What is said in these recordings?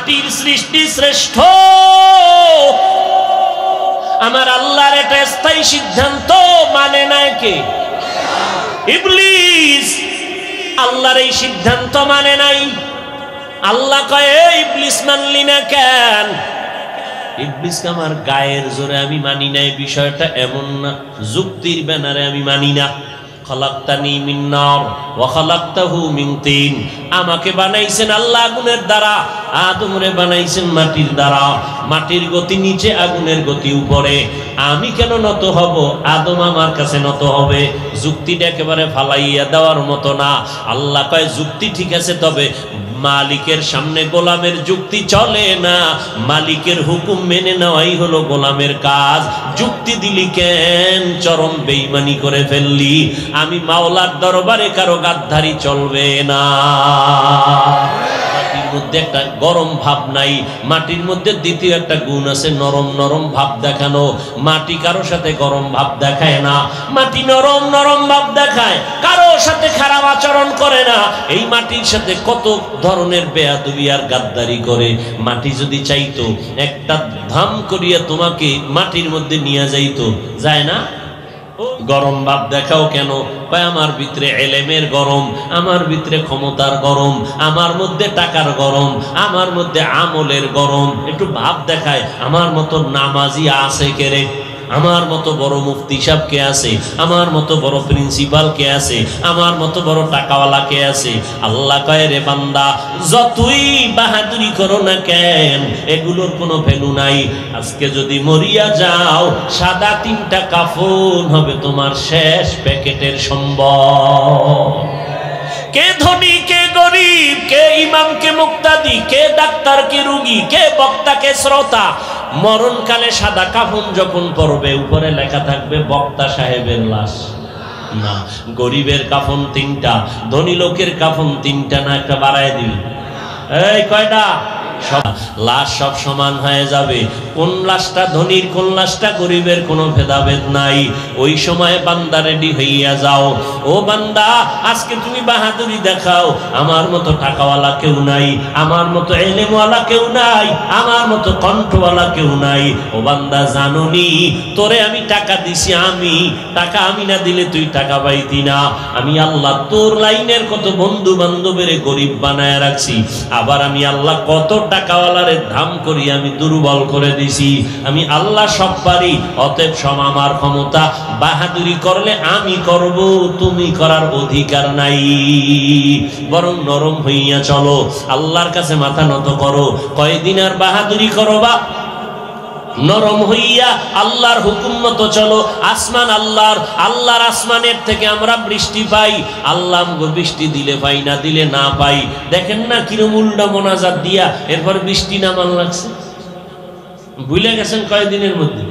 মাটির সৃষ্টি শ্রেষ্ঠ, আমার আল্লাহর এটা স্থায়ী সিদ্ধান্ত মানে নাই কে? ইবলিস। আল্লাহর এই সিদ্ধান্ত মানে নাই। আল্লাহ কয় ইবলিস মানলি না কেন? ইবলিসকে আমার গায়ের জোরে আমি মানি না, বিষয়টা এমন না, যুক্তির ব্যানারে আমি মানি না। খলাকতানি মিন নার ওয়া খলাকতাহু মিন তিন, আমাকে বানাইছেন আল্লাহ আগুনের দ্বারা, আদমরে বানাইছেন মাটির দ্বারা। মাটির গতি নিচে, আগুনের গতি উপরে। আমি কেন নত হব? আদম আমার কাছে নত হবে। যুক্তিটা একেবারে ফালাইয়া দেওয়ার মতো না। আল্লাহ কয় যুক্তি ঠিক আছে, তবে মালিকের সামনে গোলামের যুক্তি চলে না। মালিকের হুকুম মেনে নেওয়াই হলো গোলামের কাজ। যুক্তি দিলি কেন? চরম বেঈমানি করে ফেললি। আমি মাওলার দরবারে কারো গাদ্দারি চলবে না। মাটির মধ্যে একটা গরম ভাব নাই। মাটির মধ্যে দ্বিতীয় একটা গুণ আছে, নরম নরম ভাব দেখানো। মাটি কারো সাথে গরম ভাব দেখায় না, মাটি নরম নরম ভাব দেখায়, কারো সাথে খারাপ আচরণ করে না। এই মাটির সাথে কত ধরনের বেয়াদবি আর গাদ্দারি করে। মাটি যদি চাইতো একটা ধাম করিয়া তোমাকে মাটির মধ্যে নিয়ে যাইতো, যায় না? গরম ভাব দেখাও কেন? কয় আমার ভিতরে এলেমের গরম, আমার ভিতরে ক্ষমতার গরম, আমার মধ্যে টাকার গরম, আমার মধ্যে আমলের গরম। একটু ভাব দেখায়। আমার মতো নামাজি আছে কে রে? আমার মতো বড় মুফতি সাহেব কে আছে? আমার মতো বড় প্রিন্সিপাল কে আছে? আমার মতো বড় টাকাওয়ালা কে আছে? আল্লাহ কয় রে বান্দা, যতই বাহাদুরি করো না কেন, এগুলোর কোনো ভ্যালু নাই। আজকে যদি মরিয়া যাও, সাদা 3টা কাফন হবে তোমার শেষ প্যাকেটের সম্বল। কে ধনী, কে গরিব, কে ইমাম, কে মুক্তাদি, কে ডাক্তার, কে রুগী, কে বক্তা, কে শ্রোতা, মরণকালে সাদা কাফন যখন পরবে, উপরে লেখা থাকবে বক্তা সাহেবের লাশ। না, গরিবের কাফন 3টা, ধনী লোকের কাফন 3টা না, একটা বাড়ায় দিবি। এই কয়টা? লাশ সব সমান হয়ে যাবে। কোন লাশটা ধনীর, কোন লাশটা গরিবের, কোনো ভেদাভেদ নাই। ওই সময় বান্দা রেডি হইয়া যাও। ও বান্দা, আজকে তুমি বাহাদুরি দেখাও। আমার মতো টাকাওয়ালা কেউ নাই, আমার মতো এলেমওয়ালা কেউ নাই, আমার মতো কণ্ঠওয়ালা কেউ নাই। ও বান্দা, জানুনি তোরে আমি টাকা দিছি, আমি টাকা আমি না দিলে তুই টাকা পাইতি না। আমি আল্লাহ তোর লাইনের কত বন্ধু বান্ধবের গরিব বানায় রাখছি। আবার আমি আল্লাহ কত টাকাওয়ালারে ধাম করি আমি দুর্বল করে দিছি। আমি আল্লাহ সব পারি, অতএব সব আমার ক্ষমতা। বাহাদুরি করলে আমি করব, তুমি করার অধিকার নাই। বরং নরম হইয়া চলো, আল্লাহর কাছে মাথা নত করো। কয়দিন আর বাহাদুরি করো? বা নরম হইয়া আল্লাহর হুকুম মতো চলো। আসমান আল্লাহর, আল্লাহর আসমানের থেকে আমরা বৃষ্টি পাই। আল্লাহ বৃষ্টি দিলে পাই, না দিলে না পাই। দেখেন না কিরম উল্টা মোনাজাত দিয়া এরপর বৃষ্টি নামান লাগছে। ভুলে গেছেন কয়েকদিনের মধ্যে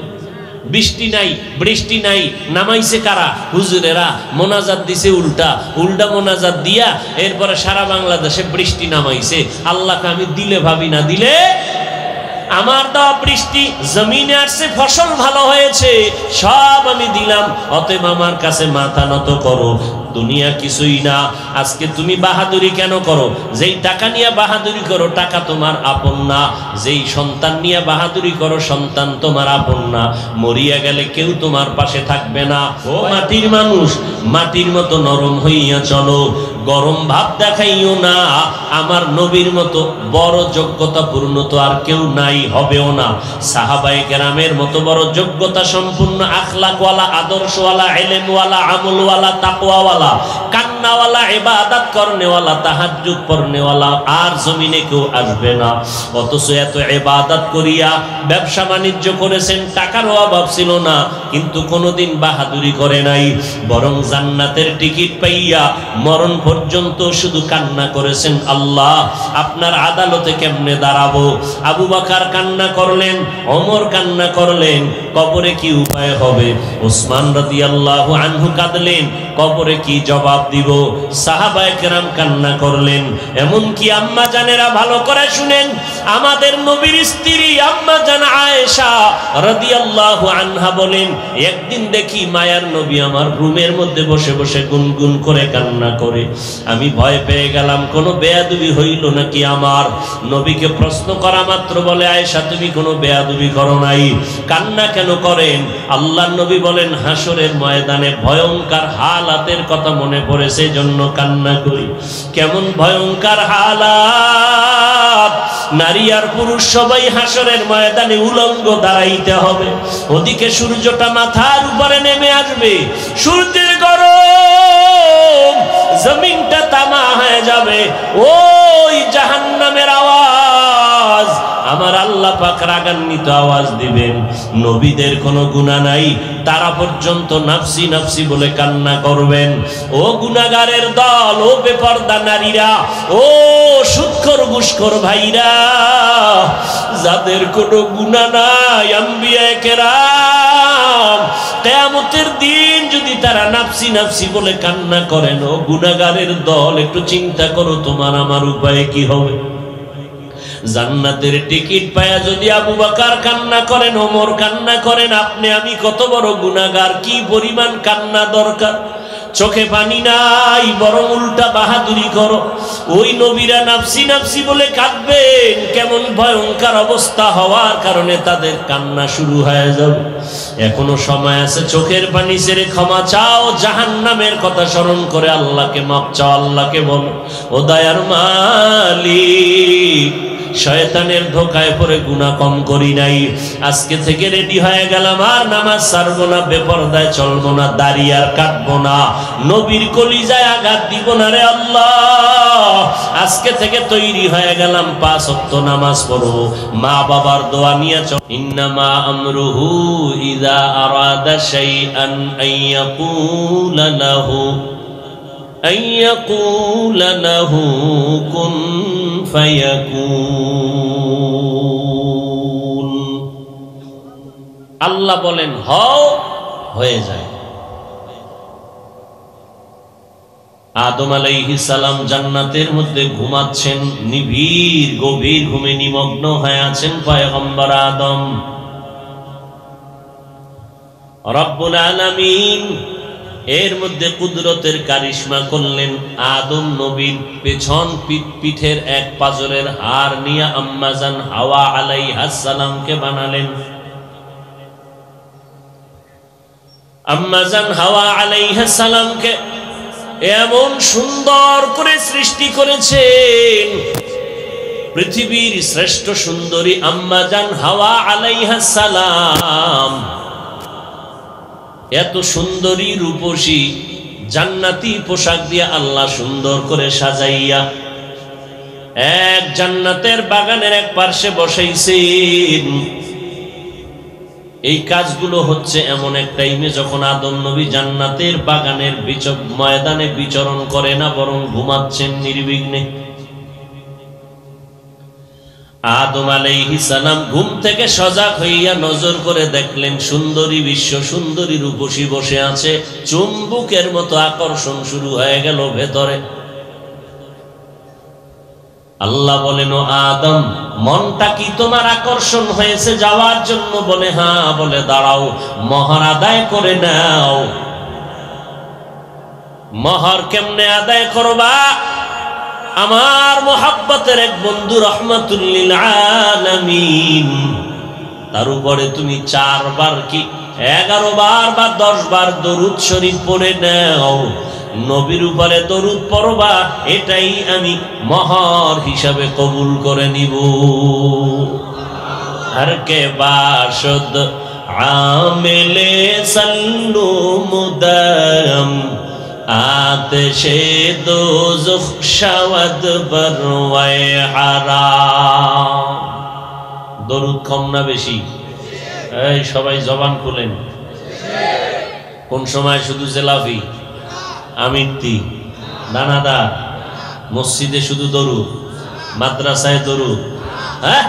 বৃষ্টি নাই, বৃষ্টি নাই। নামাইছে কারা? হুজুরেরা। মোনাজাত দিছে উল্টা, উল্টা মোনাজাত দিয়া এরপরে সারা বাংলাদেশে বৃষ্টি নামাইছে। আল্লাহকে আমি দিলে ভাবি, না দিলে আমার দেওয়া বৃষ্টি জমিনে আসছে, ফসল ভালো হয়েছে, সব আমি দিলাম। অতএব আমার কাছে মাথা নত করো। দুনিয়া কিছুই না। আজকে তুমি বাহাদুরি কেন করো? যেই টাকা নিয়ে বাহাদুরি করো, টাকা তোমার আপন না। যেই সন্তান নিয়ে বাহাদুরি করো, সন্তান তোমার আপন না। মরিয়া গেলে কেউ তোমার পাশে থাকবে না। ও মাটির মানুষ, মাটির মতো নরম হইয়া চলো। গরম ভাব দেখাইও না। আমার নবীর মতো বড় যোগ্যতা পূর্ণ তো আর কেউ নাই, হবেও না। সাহাবায়ে কেরামের মতো বড় যোগ্যতা সম্পূর্ণ, আখলাকওয়ালা, আদর্শওয়ালা, ইলমওয়ালা, আমলওয়ালা, তাকওয়াওয়ালা, কান্নাওয়ালা, ইবাদত করনেওয়ালা, তাহাজ্জুদ পড়নেওয়ালা আর জমিনে কেউ আসবে না। অথচ এত ইবাদত করিয়া ব্যবসা বাণিজ্য করেছেন, টাকারও অভাব ছিল না, কিন্তু কোনোদিন বাহাদুরি করে নাই। বরং জান্নাতের টিকিট পাইয়া মরণ পর্যন্ত শুধু কান্না করেছেন, আল্লাহ আপনার আদালতে কেমনে দাঁড়াবো। আবু বকর কান্না করলেন, ওমর কান্না করলেন, কবরে কি উপায় হবে। ওসমান রাদিয়াল্লাহু আনহু কাঁদলেন, কবরে কি জবাব দিব। সাহাবায়ে কেরাম কান্না করলেন। এমন কি আম্মা জানেরা ভালো করে শুনেন, আমাদের নবীর স্ত্রী আম্মা জান আয়েশা রাদিয়াল্লাহু আনহা বলেন, একদিন দেখি মায়ার নবী আমার রুমের মধ্যে বসে বসে গুনগুন করে কান্না করে। আমি ভয় পেয়ে গেলাম কোনো বেয়াদবি হইল নাকি আমার। নবীকে প্রশ্ন করা মাত্র বলে, আয়েশা তুমি কোনো বেয়াদবি করো নাই, কান্না কেন করেন? আল্লাহর নবী বলেন, হাসরের ময়দানে ভয়ঙ্কর হালাতের কথা মনে পড়েছে জন্য কান্না করি। কেমন ভয়ঙ্কর হালাত! নারী আর পুরুষ সবাই হাসরের ময়দানে উলঙ্গ দাঁড়াইতে হবে। ওদিকে সূর্যটা মাথার উপরে নেমে আসবে, সূর্যের গরম, জমিনটা তামা হয়ে যাবে। ওই জাহান্নামের আওয়াজ আমার আল্লাহ পাক রাগান্বিত আওয়াজ দিবেন। নবীদের কোনো গুনাহ নাই, তারা পর্যন্ত নাফসি নাফসি বলে কান্না করবেন। ও গুনাহগারের দল, ও বেপরদা নারীরা, ও সুদখোর ঘুষখোর ভাইরা, যাদের কোনো গুনাহ নাই, আম্বিয়ায়ে কেরাম, কিয়ামতের দিন যদি তারা নাফসি নাফসি বলে কান্না করেন, ও গুনাহগারের দল, একটু চিন্তা করো তোমার আমার উপায় কি হবে। জান্নাতের টিকিট পায়া যদি আবু বকর কান্না করেন, ওমর কান্না করেন, আপনি আমি কত বড় গুনাহগার, কি পরিমাণ কান্না দরকার। চোখে পানি নাই, বরং উল্টা বাহাদুরি করো। ওই নবীরা নাফসি নাফসি বলে কাঁদবেন, কেমন ভয়ঙ্কর অবস্থা হওয়ার কারণে তাদের কান্না শুরু হয়ে যাবে। এখনো সময় আছে, চোখের পানি ছেড়ে ক্ষমা চাও, জাহান্নামের কথা স্মরণ করে আল্লাহকে মাপ চাও। আল্লাহকে বলো, ও দয়ার মালিক, শয়তানের ধোকায় পড়ে গুনাহ কম করি নাই, আজকে থেকে রেডি হয়ে গেলাম, আর নামাজ ছাড়বো না, বেপরদায় চলবো না, দাড়ি আর কাটবো না, নবীর কলিজায় আঘাত দিব না রে আল্লাহ। আজকে থেকে তৈরি হয়ে গেলাম, 5 ওয়াক্ত নামাজ পড়বো, মা বাবার দোয়া নিয়ে চল। ইন্নামা আমরুহু ইযা আরাদা শাইআন আইয়াকুলা লাহু কুন ফায়াকুন। আল্লাহ বলেন হও, হয়ে যায়। আদম আলাইহিস সালাম জান্নাতের মধ্যে ঘুমাচ্ছেন, নিবিড় গভীর ঘুমে নিমগ্ন হয়ে আছেন পয়গম্বর আদম। রব্বুল আলামিন এর মধ্যে কুদরতের কারিশমা করলেন। আদম নবীর পেছন পিঠের এক পাজরের হাড় নিয়ে আম্মাজান হাওয়া আলাইহিস সালামকে বানালেন। আম্মাজান হাওয়া আলাইহিস সালামকে এমন সুন্দর করে সৃষ্টি করেছেন, পৃথিবীর শ্রেষ্ঠ সুন্দরী আম্মাজান হাওয়া আলাইহিস সালাম এত সুন্দরী রূপসী জান্নাতি পোশাক দিয়ে আল্লাহ সুন্দর করে সাজাইয়া এক জান্নাতের বাগানের এক পার্শ্বে বসাইছেন। এই কাজগুলো হচ্ছে এমন এক টাইমে যখন আদম নবী জান্নাতের বাগানের ময়দানে বিচরণ করে না, বরং ঘুমাচ্ছেন নির্বিঘ্নে। আদম আলাইহিস সালাম ঘুম থেকে সজাগ হইয়া নজর করে দেখলেন সুন্দরী বিশ্ব সুন্দরী রূপসী বসে আছে, চুম্বুকের মতো আকর্ষণ শুরু হয়ে গেল ভেতরে। আল্লাহ বলেন, ও আদম, মনটা কি তোমার আকর্ষণ হয়েছে যাওয়ার জন্য? বলে হ্যাঁ। বলে দাঁড়াও, মহর আদায় করে নাও। মহর কেমনে আদায় করবা? আমার মোহাব্বতের এক বন্ধু রহমাতুল লিল আলামিন, তার উপরে তুমি 4 বার কি 11 বার বা 10 বার দরুদ শরীফ পড়ে নাও। নবীর উপরে দরুদ পড়বা, এটাই আমি মহর হিসাবে কবুল করে নিব। আর কে বাসদ আমেলে সাল্লু মুদাম আতশে দোজখ শাওয়াদ বরওয়ায়ে হারাম। দরুদ কম না বেশি? এই সবাই জবান খুলেন। কোন সময় শুধু জেলাফি, আমিত্তি, দানাদার, মসজিদে শুধু দরুদ, মাদ্রাসায় দরুদ। হ্যাঁ,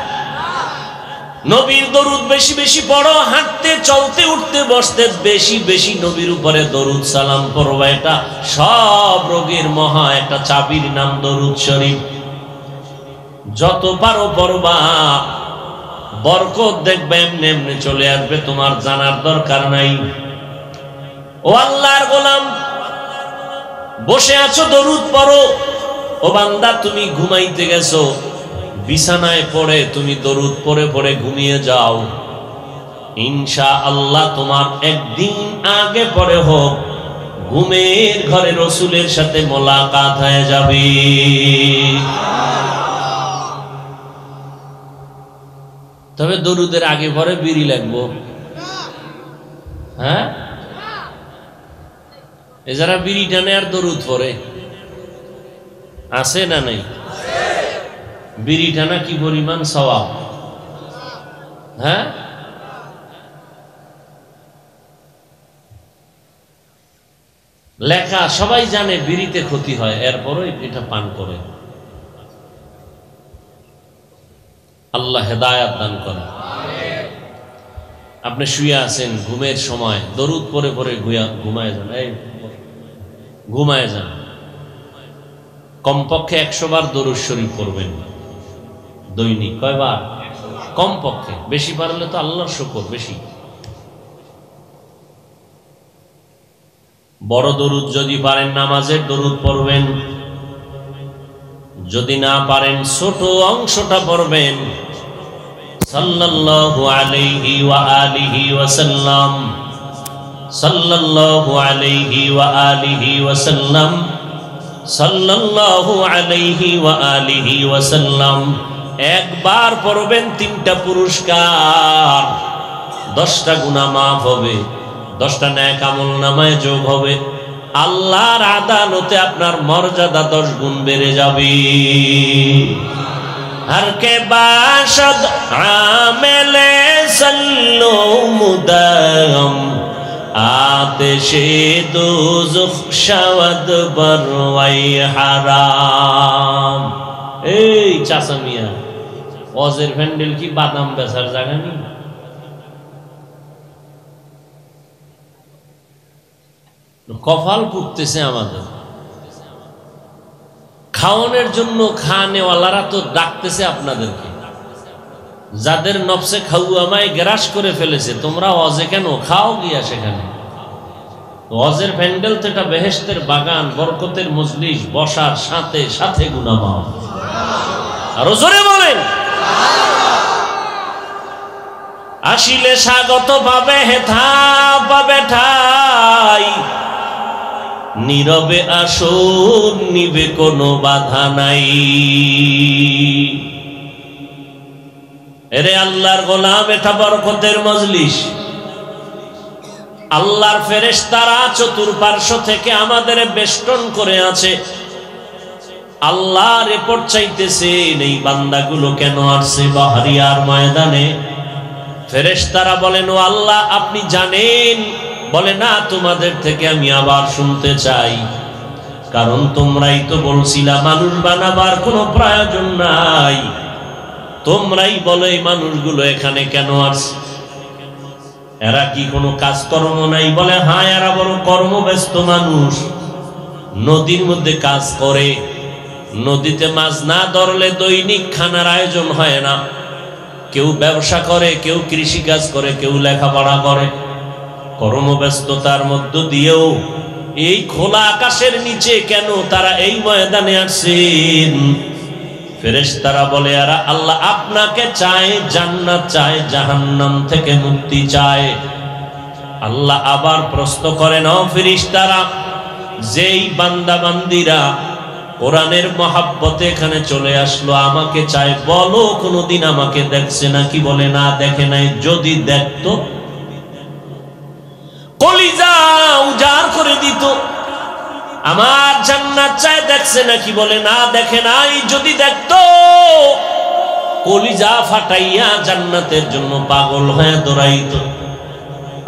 নবীর দরুদ বেশি বেশি পড়ো, হাঁটতে চলতে উঠতে বসতে বেশি বেশি নবীর উপরে দরুদ সালাম পড়বা। এটা সব রোগের মহা একটা চাবির নাম দরুদ শরীফ। যত পারো পড়বা, বরকত দেখবে এমনি এমনি চলে আসবে, তোমার জানার দরকার নাই। ও আল্লাহর গোলাম, বসে আছো, দরুদ পড়ো। ও বান্দা, তুমি ঘুমাইতে গেছো, বিছানায় পড়ে তুমি দরুদ পড়ে পড়ে ঘুমিয়ে যাও, ইনশাআল্লাহ তোমার একদিন আগে পরে হোক ঘুমের ঘরে রসুলের সাথে মোলাকাত হয়ে যাবে। তবে দরুদের আগে পরে বিড়ি লাগবো। হ্যাঁ, এ যারা বিড়ি টানে আর দরুদ পড়ে আছে না নাই? বিড়ি টানা কি পরিমাণ সওয়াব! হ্যাঁ, লেখা সবাই জানে বিড়িতে ক্ষতি হয়, এরপরও এটা পান করে। আল্লাহ হেদায়াত দান করে। আপনি শুয়ে আছেন, ঘুমের সময় দরুদ পড়ে পড়ে ঘুমায় যান, এই ঘুমায় যান। কমপক্ষে 100 বার দরুদ শরীফ পড়বেন দৈনিক। কয়বার? কমপক্ষে। বেশি পারলে তো আল্লাহর শুকর বেশি। বড় দরুদ যদি পারেন নামাজের দরুদ পড়বেন, যদি না পারেন ছোট অংশটা পড়বেন। সাল্লাল্লাহু আলাইহি ওয়া আলিহি ওয়া সাল্লাম, সাল্লাল্লাহু আলাইহি ওয়া আলিহি ওয়া সাল্লাম, সাল্লাল্লাহু আলাইহি ওয়া আলিহি ওয়া সাল্লাম। একবার পড়বেন 3টা পুরস্কার, 10টা গুনাহ মাফ হবে, 10টা নেক আমল নামায় যোগ হবে, আল্লাহর আদালতে আপনার মর্যাদা 10 গুণ বেড়ে যাবে। हर के बाशद आमेले सल्लो मुदाम आतिशे दोज़ख शवद बरवाई हराम। এই চাচা মিয়া, ওয়াজের প্যান্ডেল কি বাদাম বেচার জায়গা নেই? কপাল পুড়তেছে আমাদের। খাওয়ানোর জন্য খানেওয়ালারা তো ডাকতেছে আপনাদেরকে, যাদের নফসে খাওয়ামায় গ্রাস করে ফেলেছে, তোমরা ওয়াজে কেন? খাও গিয়া সেখানে। ওয়াজের প্যান্ডেল তো এটা বেহেশতের বাগান, বরকতের মজলিস, বসার সাথে সাথে গুনাহ মাফ। আরো জোরে বলেন। আসিলে স্বাগত পাবে হেথা পাবে ঠাই, নীরবে আসন নিবে কোনো বাধা নাই। এরে আল্লাহর গোলাম, এটা বরকতের মজলিস। আল্লাহর ফেরেশতারা চতুর্পার্শ্ব থেকে আমাদের বেষ্টন করে আছে। আল্লাহ রিপোর্ট চাইতেছেন, এই বান্দাগুলো কেন আসছে বাহরিয়ার ময়দানে। ফেরেশতারা বলেন, ও আল্লাহ আপনি জানেন। বলে, না, তোমাদের থেকে আমি আবার শুনতে চাই, কারণ তোমরাই তো বলছিলা মানুষ বানাবার কোনো প্রয়োজন নাই। তোমরাই বলো এই মানুষগুলো এখানে কেন আসছে, এরা কি কোনো কাজকর্ম নাই? বলে, হ্যাঁ, এরা বড় কর্মব্যস্ত মানুষ, নদীর মধ্যে কাজ করে, নদীতে মাছ না ধরলে দৈনিক খানার আয়োজন হয় না। কেউ ব্যবসা করে, কেউ কৃষি কাজ করে, কেউ লেখাপড়া করে। কর্মব্যস্ততার মধ্য দিয়েও এই খোলা আকাশের নিচে কেন তারা এই ময়দানে আসছেন? ফেরেশতারা বলে, এরা আল্লাহ আপনাকে চায়, জান্নাত চায়, জাহান্নাম থেকে মুক্তি চায়। আল্লাহ আবার প্রশ্ন করেন, ও ফেরেশতারা, যেই বান্দা বান্দিরা কোরআনের মহাব্বতে এখানে চলে আসলো, আমাকে চায়, বলো কোনদিন আমাকে দেখছে নাকি? বলে, না, দেখে নাই। যদি দেখতো কলিজা উজাড় করে দিত। আমার জান্নাত চায়, দেখছে নাকি? বলে, না, দেখে নাই। যদি দেখতো কলিজা ফাটাইয়া জান্নাতের জন্য পাগল হয়ে দৌড়াইতো।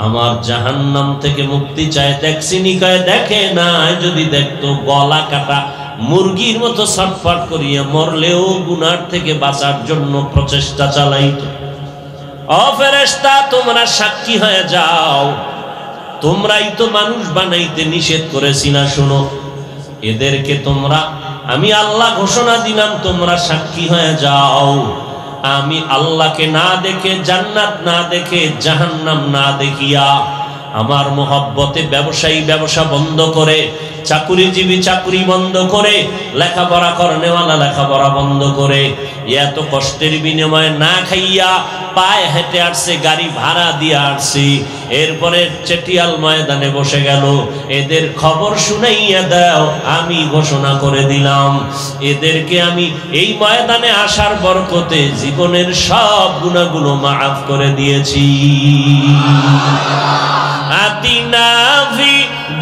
আমার জাহান্নাম থেকে মুক্তি চায়, দেখছিনি? কয়, দেখে নাই। যদি দেখতো গলা কাটা মুরগির মতো ছটফট করিয়া মরলেও গুনার থেকে বাঁচার জন্য প্রচেষ্টা চালাইতো। ও ফেরেশতা, তোমরা সাক্ষী হয়ে যাও, তোমরাই তো মানুষ বানাইতে নিষেধ করেছি না? শোনো, এদেরকে তোমরা আমি আল্লাহ ঘোষণা দিলাম তোমরা সাক্ষী হয়ে যাও, আমি আল্লাহকে না দেখে, জান্নাত না দেখে, জাহান্নাম না দেখিয়া, আমার মোহব্বতে ব্যবসায়ী ব্যবসা বন্ধ করে, চাকুরিজীবী চাকুরি বন্ধ করে, লেখাপড়া করনেওয়ালা লেখাপড়া বন্ধ করে, এত কষ্টের বিনিময়ে না খাইয়া পায়ে হেঁটে আসছে, গাড়ি ভাড়া দিয়ে আসছি, এরপরে চেটিয়াল ময়দানে বসে গেল। এদের খবর শুনাইয়া দাও, আমি ঘোষণা করে দিলাম এদেরকে আমি এই ময়দানে আসার বরকতে জীবনের সব গুনাহগুলো মাফ করে দিয়েছি। আতিনা ফি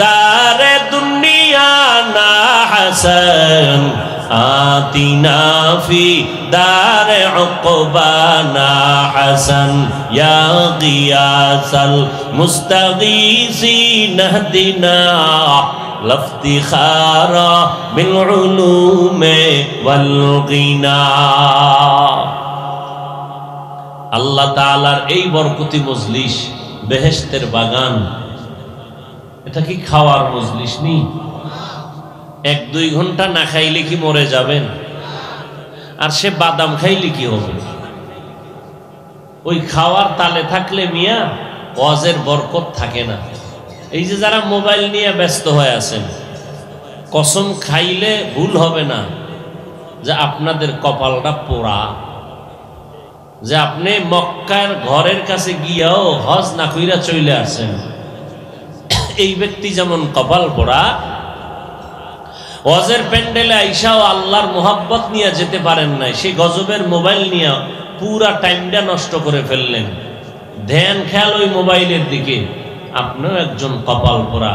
দারে দুনিয়া না হাসান, আতিনা ফি দারে উকবানা হাসান, ইয়া গিয়াসাল মুস্তাগীসিন ইহদিনা লাফতিখারা বিল উলুমে ওয়াল গিনা। আল্লাহ তাআলার এই বরকতি মজলিস, বেহেশতের বাগান, এটা কি খাওয়ার মজলিস নি? 1-2 ঘন্টা না খাইলে কি মরে যাবেন? আর সে বাদাম খাইলে কি হবে? ওই খাওয়ার তালে থাকলে মিয়া ওয়াজের বরকত থাকে না। এই যে যারা মোবাইল নিয়ে ব্যস্ত হয়ে আছেন, কসম খাইলে ভুল হবে না যে আপনাদের কপালটা পোড়া, যে আপনি মক্কার ঘরের কাছে গিয়াও হজ না কইরা চলে আসেন। এই ব্যক্তি যেমন কপাল পোড়া, হজের প্যান্ডেলে আইসাও আল্লাহর মোহাব্বত নিয়ে যেতে পারেন নাই, সেই গজবের মোবাইল নিয়ে পুরা টাইমটা নষ্ট করে ফেললেন, ধ্যান খেয়াল ওই মোবাইলের দিকে, আপনিও একজন কপাল পোড়া।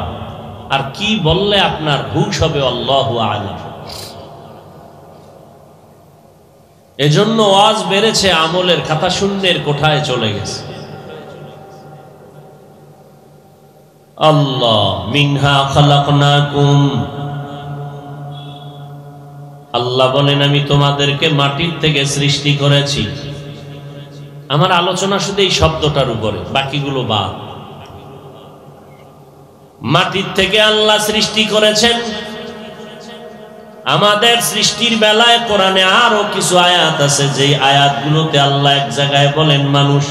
আর কি বললে আপনার হুশ হবে আল্লাহু আ'লাম। এজন্য ওয়াজ বেড়েছে, আমলের খাতা শূন্যের কোঠায় চলে গেছে। আল্লাহ মিনহা খালাকনাকুম, আল্লাহ বলেন আমি তোমাদেরকে মাটির থেকে সৃষ্টি করেছি। আমার আলোচনা শুধু এই শব্দটার উপরে, বাকিগুলো বাদ। মাটির থেকে আল্লাহ সৃষ্টি করেছেন। আমাদের সৃষ্টির বেলায় কোরআনে আরো কিছু আয়াত আছে, যে আয়াতগুলোতে আল্লাহ এক জায়গায় বলেন মানুষ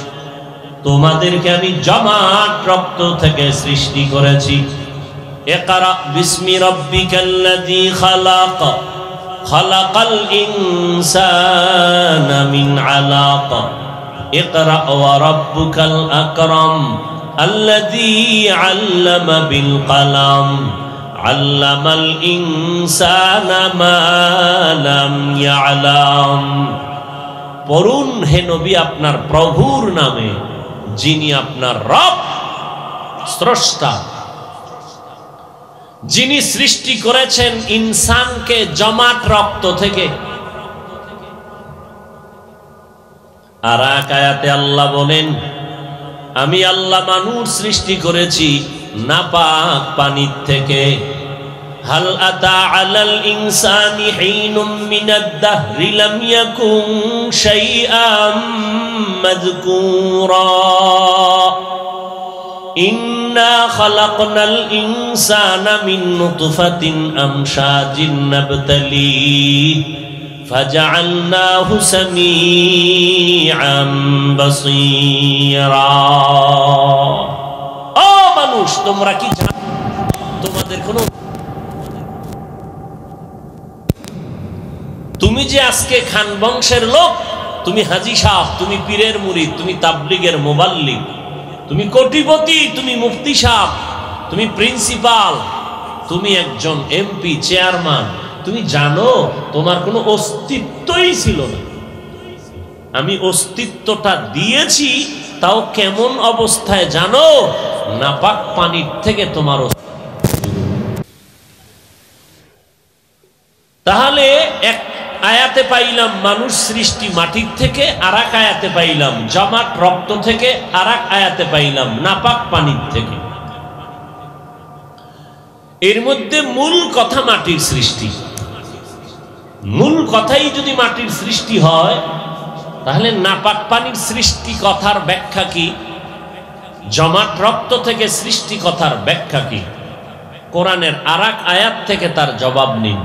তোমাদেরকে আমি জমাট রক্ত থেকে সৃষ্টি করেছি। ইকরা বিসমি রাব্বিকাল্লাযী খালাক, খালাকাল ইনসানা মিন আলাক, ইকরা ওয়া রাব্বুকাল আকরাম আল্লাযী আল্লামা বিল কলম আল্লামাল ইনসানা মা লাম ইয়ালাম। পড়ুন হে নবী আপনার প্রভুর নামে, যিনি আপনার রব, স্রষ্টা, যিনি সৃষ্টি করেছেন ইনসানকে জমাট রক্ত থেকে। আর এক আয়াতে আল্লাহ বলেন আমি আল্লাহ মানুষ সৃষ্টি করেছি নাপাক পানির থেকে। হাল আতা আলাল ইনসানি হিনুম মিনাদ দাহরি লাম ইয়াকুন শাইআম মাযকুরা ইন্না খালাকনাল ইনসানা মিন নুতফাতিন আমশাজিন নাবতালিহি ফাজআলনাহু সামিআন বাসীরা। ও মানুষ, তোমরা কি জানো তোমাদের কোন, তুমি যে আজকে খান বংশের লোক, তুমি হাজী সাহেব, তুমি পীরের মুরিদ, তুমি তাবলীগের মুবাল্লিগ, তুমি কোটিপতি, তুমি মুফতি সাহেব, তুমি প্রিন্সিপাল, তুমি একজন এমপি চেয়ারম্যান, তুমি জানো তোমার কোনো অস্তিত্বই ছিল না। আমি অস্তিত্বটা দিয়েছি, তাও কেমন অবস্থায় জানো? নাপাক পানির থেকে তোমার। তাহলে এক আয়াতে পাইলাম মানুষ সৃষ্টি মাটির থেকে, আর এক আয়াতে পাইলাম জমাট রক্ত থেকে, আর এক আয়াতে পাইলাম নাপাক পানির থেকে। এর মধ্যে মূল কথা মাটির সৃষ্টি। মূল কথাই যদি মাটির সৃষ্টি হয়, তাহলে নাপাক পানির সৃষ্টি কথার ব্যাখ্যা কি? জমাট রক্ত থেকে সৃষ্টি কথার ব্যাখ্যা কি? কোরআনের আর এক আয়াত থেকে তার জবাব নিন।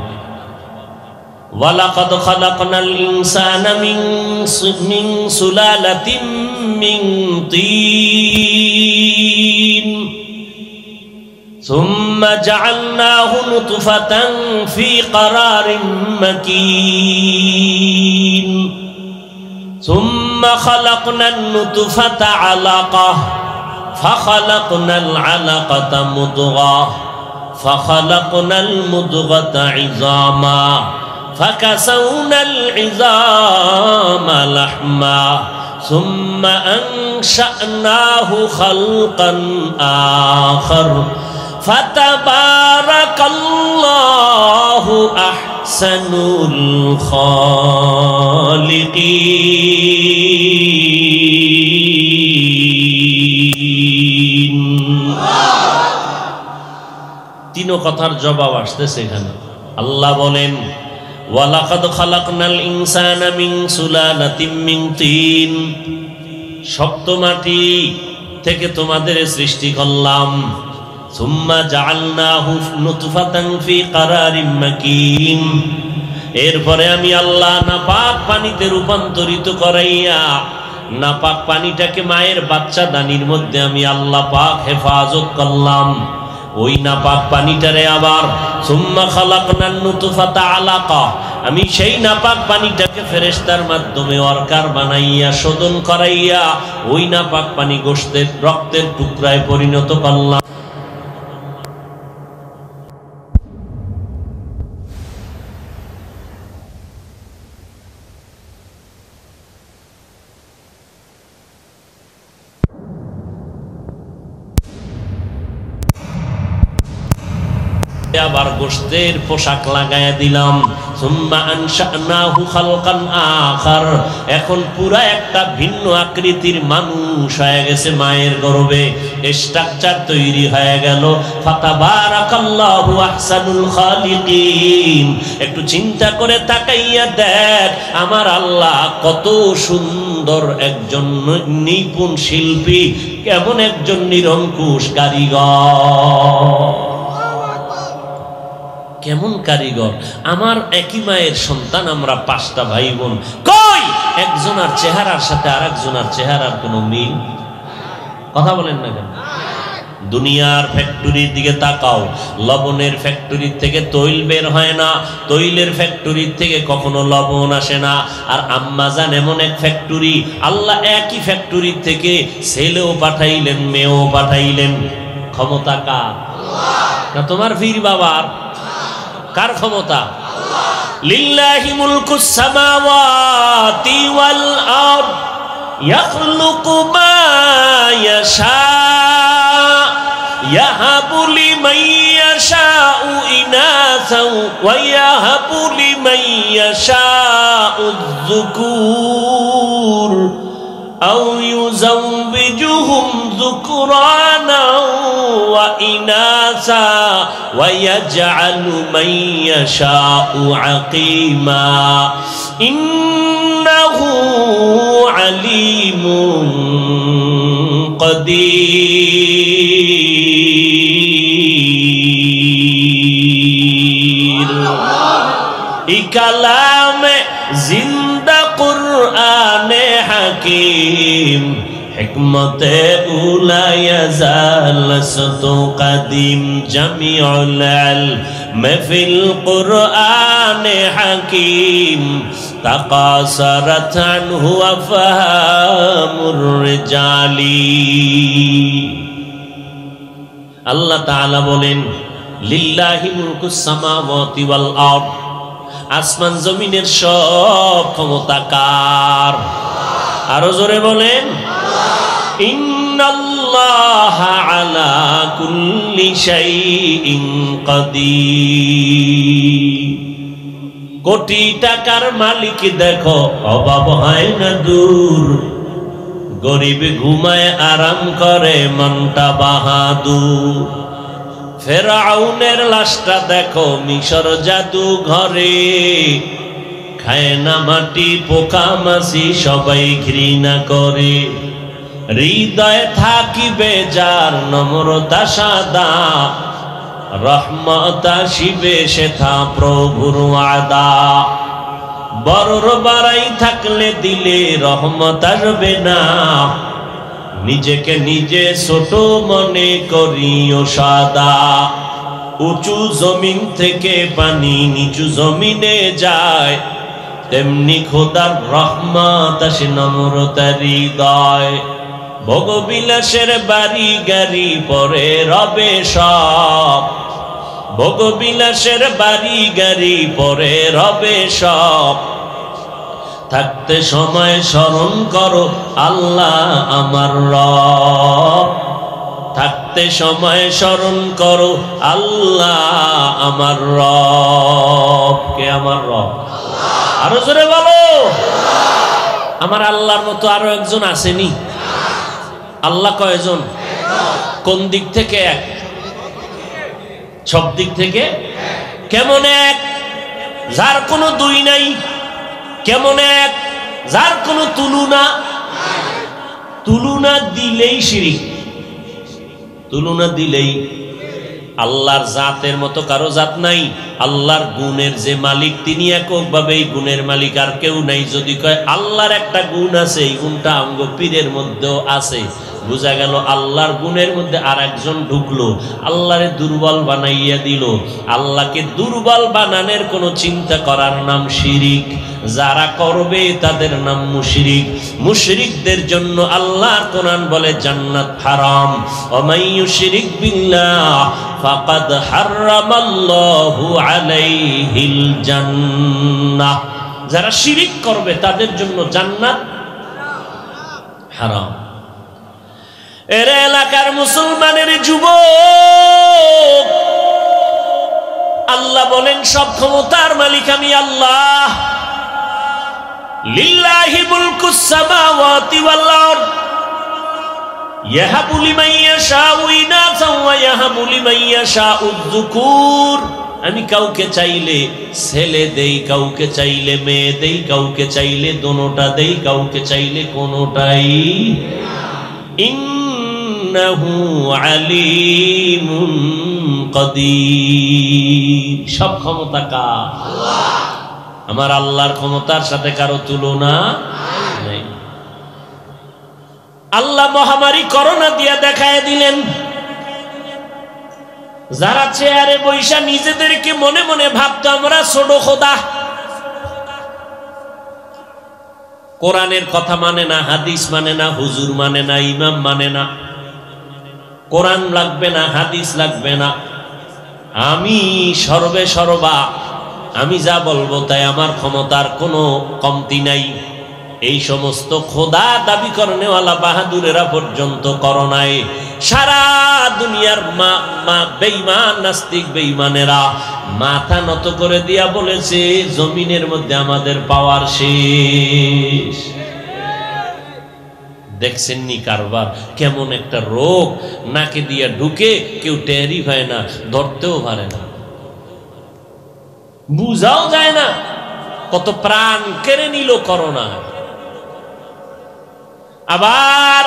ওয়ালাকাদ খালাকনাল ইনসানা মিন সুলালাতিন মিন তিন সুম্মা জাআলনাহু নুতফাতান ফি ক্বারারিন মাকিন সুম্মা খালাকনান নুতফাতা আলাকাহ ফাখালাকনাল আলাকাতা মুদগাহ ফাখালাকনাল মুদগাতা ইযামা فكسونا العظام لحما ثم أنشأناه خلقا آخر فتبارك الله أحسن الخالقين তিনো কথার জবাব আসতেছে এখানে আল্লাহ বলেন ওয়ালাকাদ খালাকনাল ইনসানা মিন সুলালাতিন মিন তিন শক্ত মাটি থেকে তোমাদের সৃষ্টি করলাম সুম্মা জাআলনাহু নুতফাতান ফি ক্বারারিন মাকিন এরপরে আমি আল্লাহ নাপাক পানিতে রূপান্তরিত করাইয়া নাপাক পানিটাকে মায়ের বাচ্চা দানির মধ্যে আমি আল্লাহ পাক হেফাজত করলাম ওই নাপাক পানিটারে আবার সুম্মা খালাকনান নুতফাতা আলাকা আমি সেই নাপাক পানিটাকে ফেরেশতার মাধ্যমে অর্কার বানাইয়া শোধন করাইয়া ওই নাপাক পানি গোশতের রক্তের টুকরায় পরিণত করলাম আবার গোশতের পোশাক লাগায়া দিলাম সুম্মা আনশানাহু খালকান আখার এখন পুরা একটা ভিন্ন আকৃতির মানুষ হয়ে গেছে মায়ের গর্ভে স্ট্রাকচার তৈরি হয়ে গেল ফাতাবারাকাল্লাহু আহসানুল খালিকিন একটু চিন্তা করে তাকাইয়া দেখ আমার আল্লাহ কত সুন্দর একজন নিপুণ শিল্পী কেমন একজন নিরঙ্কুশ কারিগর কেমন কারিগর আমার একই মায়ের সন্তান আমরা পাঁচটা ভাই বোন কই একজনের চেহারার সাথে আরেকজনের চেহারার কোনো মিল কথা বলেন না কেন দুনিয়ার ফ্যাক্টরির দিকে তাকাও লবণের ফ্যাক্টরি থেকে তৈল বের হয় না তৈলের ফ্যাক্টরি থেকে কখনো লবণ আসে না আর আম্মাজান এমন এক ফ্যাক্টরি আল্লাহ একই ফ্যাক্টরি থেকে ছেলেও পাঠাইলেন মেয়েও পাঠাইলেন ক্ষমতা কার না তোমার পীর বাবার কার ক্ষমতা লিল্লাহি মুলকুস সামাওয়াতি ওয়াল আরদ ইয়াখলুকু মা ইয়াশা ইয়াহাবু লিমান ইয়াশাউ ইনাসাও ওয়া ইয়াহাবু লিমান ইয়াশাউ যুকুর আও ইউযাওবিজুহুম যুকরানা ওয়া ইনাসা ওয়া ইয়াজআলু মান ইয়াশাউ আকিমা ইন্নাহু আলিমুন কাদির ই কালামে জিন্দা কুরআনে হাকিম হিকমতে উলা ইয়াজাল সতু কাদিম জামিউল ইলম ফিল কুরআনে হাকিম তাকাসারাত আনহু আফহামুর রিজালি আল্লাহ তাআলা বলেন লিল্লাহি মুলকুস সামাওয়াতি ওয়াল আরদ আসমান জমিনের সব ক্ষমতা কার আরো জোরে বলেন ইন্নাল্লাহা আলা কুল্লি শাইইন কাদির কোটি টাকার মালিক দেখো অভাব হয় না দূর গরিব ঘুমায় আরাম করে মনটা বাহাদুর ফেরাউনের লাশটা দেখো মিশর জাদু ঘরে খায় না মাটি পোকা মাছি সবাই ঘৃণা করে হৃদয়ে থাকিবে যার নম্রতা সাদা রহমত আসিবে সেথা প্রভুর ওয়াদা বড়র বাড়াই থাকলে দিলে রহমত আসবে না। নিজেকে নিজে ছোট মনে করিও সাদা। উঁচু জমিন থেকে পানি নিচু জমিনে যায়, তেমনি খোদার রহমত আসে নম্রতার হৃদয়। ভোগবিলাসের বাড়ি গাড়ি পরে রবে সব, ভোগবিলাসের বাড়ি গাড়ি পরে রবে সব। থাকতে সময় স্মরণ করো আল্লাহ আমার রব, থাকতে সময় স্মরণ করো আল্লাহ আমার রব। কে আমার রব? আরো জোরে বলো। আমার আল্লাহর মতো আরো একজন আসেনি? আল্লাহ কয়জন? কোন দিক থেকে এক? সব দিক থেকে। কেমন এক? যার কোনো দুই নাই। কেমন এক? যার কোনো তুলনা। তুলনা দিলেই শিরিক, তুলনা দিলেই। আল্লাহর জাতের মতো কারো জাত নাই। আল্লাহর গুণের যে মালিক তিনি এককভাবে এই গুণের মালিক, আর কেউ নাই। যদি কয় আল্লাহর একটা গুণ আছে, এই গুণটা আঙ্গ পীরের মধ্যেও আছে, বোঝা গেল আল্লাহর গুণের মধ্যে আর একজন ঢুকলো, আল্লাহরে দুর্বল বানাইয়া দিল। আল্লাহকে দুর্বল বানানোর কোনো চিন্তা করার নাম শিরিক। যারা করবে তাদের নাম মুশরিক। মুশরিকদের জন্য আল্লাহর কোরআন বলে জান্নাত হারাম। ওয়ামাই ইউশরিক বিল্লাহ ফাকাদ হারামাল্লাহু আলাইহিল জান্নাহ। যারা শিরিক করবে তাদের জন্য জান্নাত হারাম। এর এলাকার মুসলমানের যুবক, আল্লাহ বলেন সব ক্ষমতার মালিক আমি আল্লাহ। লিল্লাহি মুলকুস সামাওয়াতি ওয়াল আরদ ইয়াহাবু লিমান ইয়াশাউ ইনাসান ওয়া ইয়াহাবু লিমান ইয়াশাউ যুকুর। আমি কাউকে চাইলে ছেলে দেই, কাউকে চাইলে মেয়ে দেই, কাউকে চাইলে দোনোটা দেই, কাউকে চাইলে কোনোটাই। ইন্নাহু আলিমুন কাদির। সব ক্ষমতা কার? আল্লাহ। আমার আল্লাহর ক্ষমতার সাথে কারো তুলনা নেই। আল্লাহ মহামারী করোনা দিয়া দেখায় দিলেন। যারা চেয়ারে বৈশা নিজেদেরকে মনে মনে ভাবতো আমরা ছোট খোদা, কোরআনের কথা মানে না, হাদিস মানে না, হুজুর মানে না, ইমাম মানে না, কোরআন লাগবে না, হাদিস লাগবে না, আমি সর্বে সর্বা, আমি যা বলবো তাই, আমার ক্ষমতার কোনো কমতি নাই। এই সমস্ত খোদা দাবি করনেওয়ালা বাহাদুরেরা পর্যন্ত করোনায় সারা দুনিয়ার বেঈমান নাস্তিক বেঈমানেরা মাথা নত করে দিয়া বলেছে জমিনের মধ্যে আমাদের পাওয়ার শেষ। দেখছেননি কারবার? কেমন একটা রোগ নাকে দিয়া ঢুকে, কেউ টেরই পায় না, ধরতেও পারে না, বুঝাও যায় না। কত প্রাণ কেড়ে নিল করোনা। আবার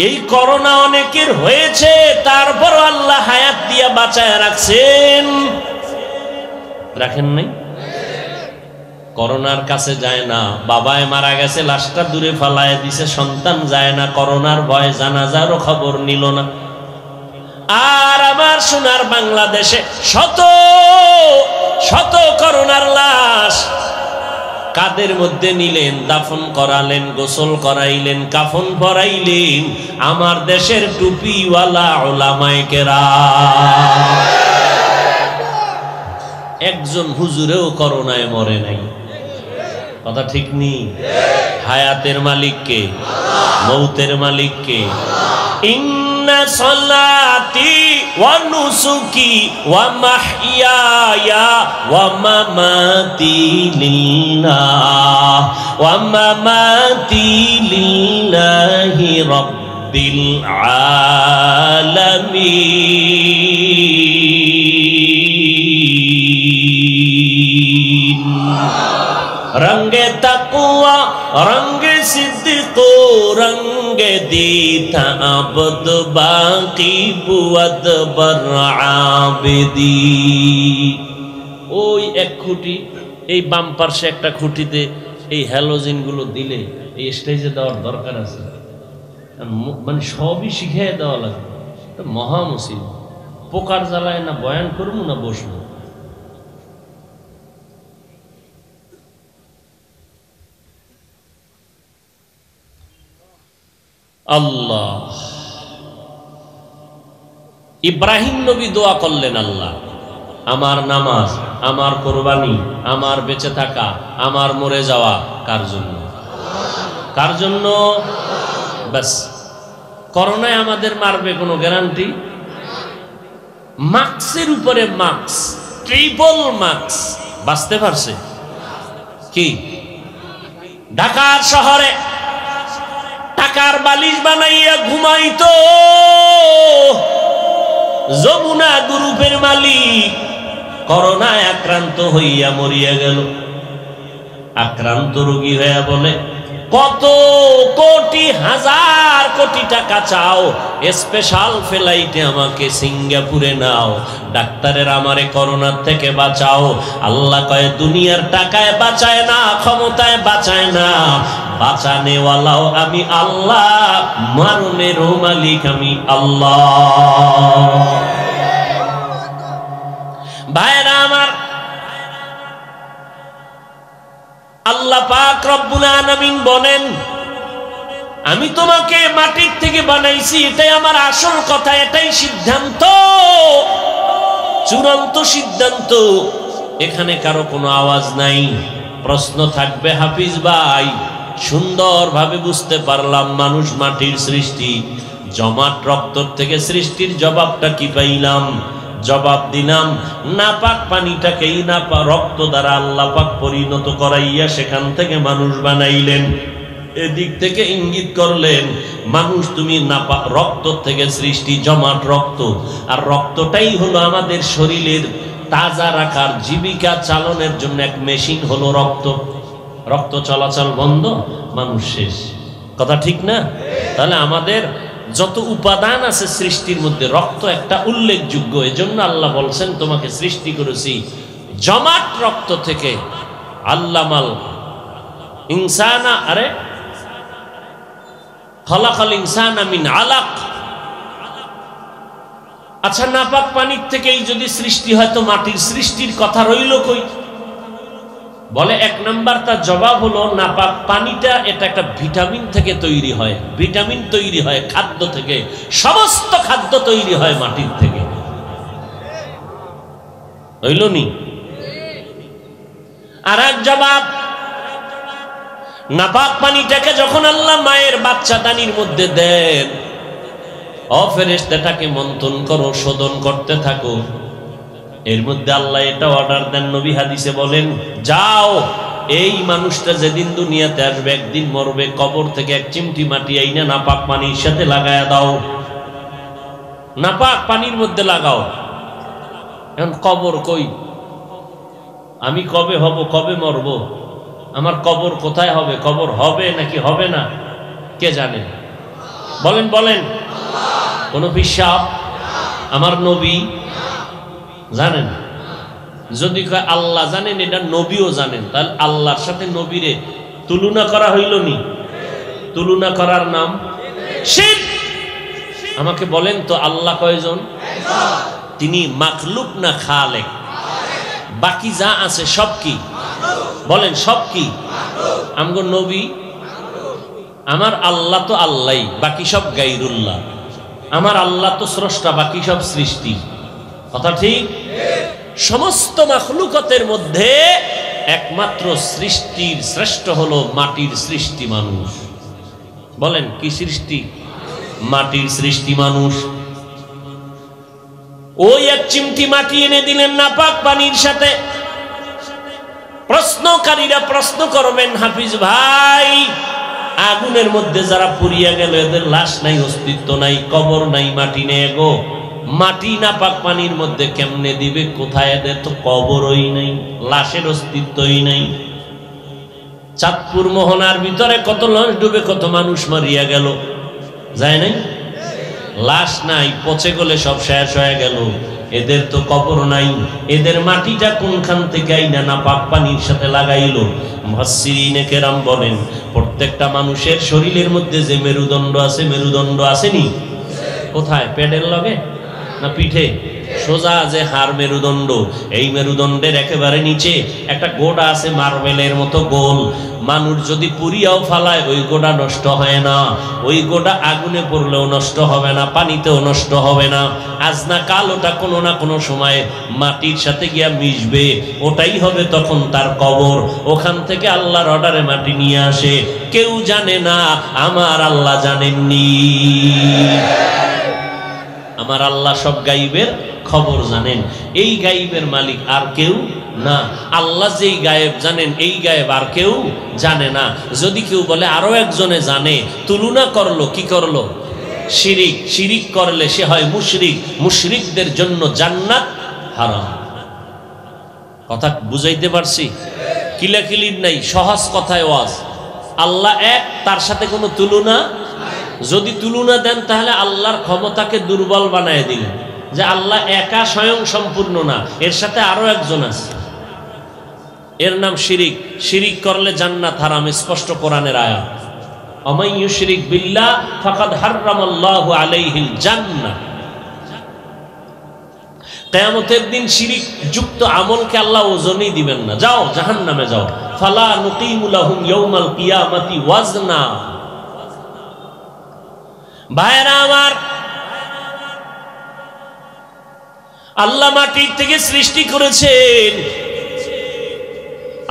এই করোনা অনেকের হয়েছে, তারপর আল্লাহ হায়াত দিয়া বাঁচায় রাখছেন। রাখেন নাই? করোনার কাছে যায় না, বাবায় মারা গেছে লাশটা দূরে ফালায় দিছে, সন্তান যায় না, করোনার ভয়, জানাজারও খবর নিল না। আর আমার সোনার বাংলাদেশে শত শত করোনার লাশ কাদের মধ্যে নিলেন, দাফন করালেন, গোসল করাইলেন, কাফন পরাইলেন আমার দেশের টুপিওয়ালা উলামায়ে কেরাম। একজন হুজুরেও করোনায় মরে নাই। কথা ঠিক নেই? হায়াতের মালিক কে? মৌতের মালিক কে? ইন্না সলাতি ওয়া নুসুকি ওয়া মাহইয়ায়া ওয়া মামাতি লিল্লাহ ওয়া মামাতি লিল্লাহি রাব্বিল আলামিন। रंगे तक़वा रंगे सिद्दक़ो रंगे दीता अबद बाकी बुअद बर आबिदी। ওই এক খুঁটি এই বাম পার্শ্বে একটা খুঁটিতে এই হ্যালোজিনগুলো দিলে এই স্টেজে দেওয়ার দরকার আছে, মানে সবই শিখিয়ে দেওয়া লাগে। মহা মুসিবত। পোকার জ্বালায় না বয়ান করবো না বসবো। আল্লাহ, ইব্রাহিম নবী দোয়া করলেন, আল্লাহ আমার নামাজ, আমার কোরবানি, আমার বেঁচে থাকা, আমার মরে যাওয়া কার জন্য? কার জন্য? ব্যাস। করোনায় আমাদের মারবে কোনো গ্যারান্টি? মাস্কের উপরে মাস্ক, ট্রিপল মাস্ক, বাঁচতে পারছে কি? ঢাকার শহরে টাকার বালিশ বানাইয়া ঘুমাইতো যমুনা গ্রুপের মালিক, করোনায় আক্রান্ত হইয়া মরিয়া গেল। আক্রান্ত রোগী হইয়া বলে, কত কোটি হাজার কোটি টাকা চাও, স্পেশাল ফ্লাইটে আমাকে সিঙ্গাপুরে নাও, ডাক্তারের আমারে করোনার থেকে বাঁচাও। আল্লাহ কয়, দুনিয়ার টাকায় বাঁচায় না, ক্ষমতায় বাঁচায় না, বাঁচানেওয়ালাও আমি আল্লাহ, মারণেরও মালিক আমি আল্লাহ। ভাইরা আমার, আল্লাহ পাক রব্বুল আলামিন বলেন, আমি তোমাকে মাটির থেকে বানাইছি, এটাই আমার আসল কথা, এটাই সিদ্ধান্ত, চূড়ান্ত সিদ্ধান্ত। এখানে কারো কোনো আওয়াজ নাই। প্রশ্ন থাকবে হাফিজ ভাই, সুন্দরভাবে বুঝতে পারলাম মানুষ মাটির সৃষ্টি, জমাট রক্ত থেকে সৃষ্টির জবাবটা কি পাইলাম? জবাব দিলাম, নাপাক পানিটাকেই নাপাক রক্ত দ্বারা আল্লাহ পাক পরিণত করাইয়া সেখান থেকে মানুষ বানাইলেন। এদিক থেকে ইঙ্গিত করলেন, মানুষ তুমি নাপাক রক্ত থেকে সৃষ্টি, জমাট রক্ত, আর রক্তটাই হলো আমাদের শরীরের তাজা রাখার, জীবিকা চালনের জন্য এক মেশিন হলো রক্ত। রক্ত চলাচল বন্ধ, মানুষ শেষ। কথা ঠিক না? তাহলে আমাদের যত উপাদান আছে সৃষ্টির মধ্যে রক্ত একটা উল্লেখযোগ্য। এজন্য আল্লাহ বলছেন, তোমাকে সৃষ্টি করেছি জমাট রক্ত থেকে। আল্লামাল ইনসানা, আরে খলাকাল ইনসানা মিন আলাক। আচ্ছা, নাপাক পানির থেকেই যদি সৃষ্টি হয়, তো মাটির সৃষ্টির কথা রইল কই? বলে, এক নাম্বার তার জবাব হলো, নাপাক পানিটা এটা একটা ভিটামিন থেকে তৈরি হয়। ভিটামিন তৈরি হয় খাদ্য থেকে, সমস্ত খাদ্য তৈরি হয় মাটির থেকে। হইল নি? আর এক জবাব, নাপাক পানিটাকে যখন আল্লাহ মায়ের বাচ্চা দানির মধ্যে দেন, ও ফেরেশতাটাকে মন্থন করো, শোধন করতে থাকো। এর মধ্যে আল্লাহ এটা অর্ডার দেন, নবী হাদিসে বলেন, যাও এই মানুষটা যেদিন দুনিয়াতে আসবে, একদিন মরবে, কবর থেকে এক চিমটি মাটি আইনা নাপাক পানির সাথে লাগায়া দাও, নাপাক পানির মধ্যে লাগাও। এখন কবর কই? আমি কবে হব, কবে মরব, আমার কবর কোথায় হবে? কবর হবে নাকি হবে না কে জানেন? বলেন বলেন। কোন বিশ্বাস? আমার নবী জানেন? যদি কয় আল্লাহ জানেন, এটা নবীও জানেন, তাহলে আল্লাহর সাথে নবীরে তুলনা করা হইল নি? তুলনা করার নাম শিরক। আমাকে বলেন তো, আল্লাহ কয়জন? তিনি মাখলুক না খালেক? বাকি যা আছে সব কি? বলেন, সব কি? আমগো নবী, আমার আল্লাহ তো আল্লাহ, বাকি সব গায়রুল্লাহ। আমার আল্লাহ তো স্রষ্টা, বাকি সব সৃষ্টি। কথা ঠিক? সমস্ত মাখলুকাতের মধ্যে একমাত্র সৃষ্টির শ্রেষ্ঠ হলো মাটির সৃষ্টি মানুষ। বলেন, কি সৃষ্টি? মাটির সৃষ্টি মানুষ। ওই এক চিমটি মাটি এনে দিলেন নাপাক পানির সাথে। প্রশ্নকারীরা প্রশ্ন করবেন, হাফিজ ভাই, আগুনের মধ্যে যারা পুড়িয়া গেল, এদের লাশ নাই, অস্তিত্ব নাই, কবর নাই, মাটি নেই গো, মাটি নাপাক পানির মধ্যে কেমনে দিবে? কোথায়? এদের তো কবরই নাই, লাশের অস্তিত্বই নাই। চাঁদপুর মোহনার ভিতরে কত লঞ্চ ডুবে, কত মানুষ মারিয়া গেল, যায় নাই? লাশ নাই, পচে গলে সব শেষ হয়ে গেল। এদের তো কবর নাই, এদের মাটিটা কোনখান থেকে আইনা না পাক পানির সাথে লাগাইলো। মুফাসসিরিনে কেরাম বলেন প্রত্যেকটা মানুষের শরীরের মধ্যে যে মেরুদণ্ড আছে, মেরুদণ্ড আসেনি কোথায়? পেটের লগে না পিঠে? সোজা যে হাড় মেরুদণ্ড, এই মেরুদণ্ডের একেবারে নিচে একটা গোড়া আছে মার্বেলের মতো গোল। মানুষ যদি পুরিয়াও ফালায় ওই গোড়া নষ্ট হয় না, ওই গোড়া আগুনে পড়লেও নষ্ট হবে না, পানিতেও নষ্ট হবে না। আজ না কাল ওটা কোনো না কোনো সময় মাটির সাথে গিয়া মিশবে, ওটাই হবে তখন তার কবর। ওখান থেকে আল্লাহর অর্ডারে মাটি নিয়ে আসে, কেউ জানে না, আমার আল্লাহ জানেননি। আমার আল্লাহ সব গাইবের খবর জানেন। এই গাইবের মালিক আর কেউ না। আল্লাহ যেই গায়েব জানেন, এই গায়েব আর কেউ জানে না। যদি কেউ বলে আরো একজনে জানে, তুলনা করলো, কি করলো? শিরিক। শিরিক করলে সে হয় মুশরিক। মুশরিকদের জন্য জান্নাত হারাম। কথা বুঝাইতে পারছি? কিলাকিলির নাই, সহজ কথায় ওয়াজ। আল্লাহ এক, তার সাথে কোনো তুলনা। যদি তুলনা দেন তাহলে আল্লাহর ক্ষমতাকে দুর্বল বানায় দিলেন, যে আল্লাহ একা স্বয়ং সম্পূর্ণ না, এর সাথে আরো একজন আছে। এর নাম শিরিক। শিরিক করলে জান্নাত হারাম, স্পষ্ট কোরআনের আয়াত। আমান ইউশরিক বিল্লাহ ফাকাদ হারামাল্লাহু আলাইহিল জান্নাহ। কিয়ামতের দিন শিরিক যুক্ত আমলকে আল্লাহ ওজনই দিবেন না। যাও জাহান্নামে যাও। ফালা নুকিমু লাহুম ইয়াউমাল কিয়ামাতি ওয়াজনা। ভাইরা আমার, আল্লাহ মাটির থেকে সৃষ্টি করেছেন।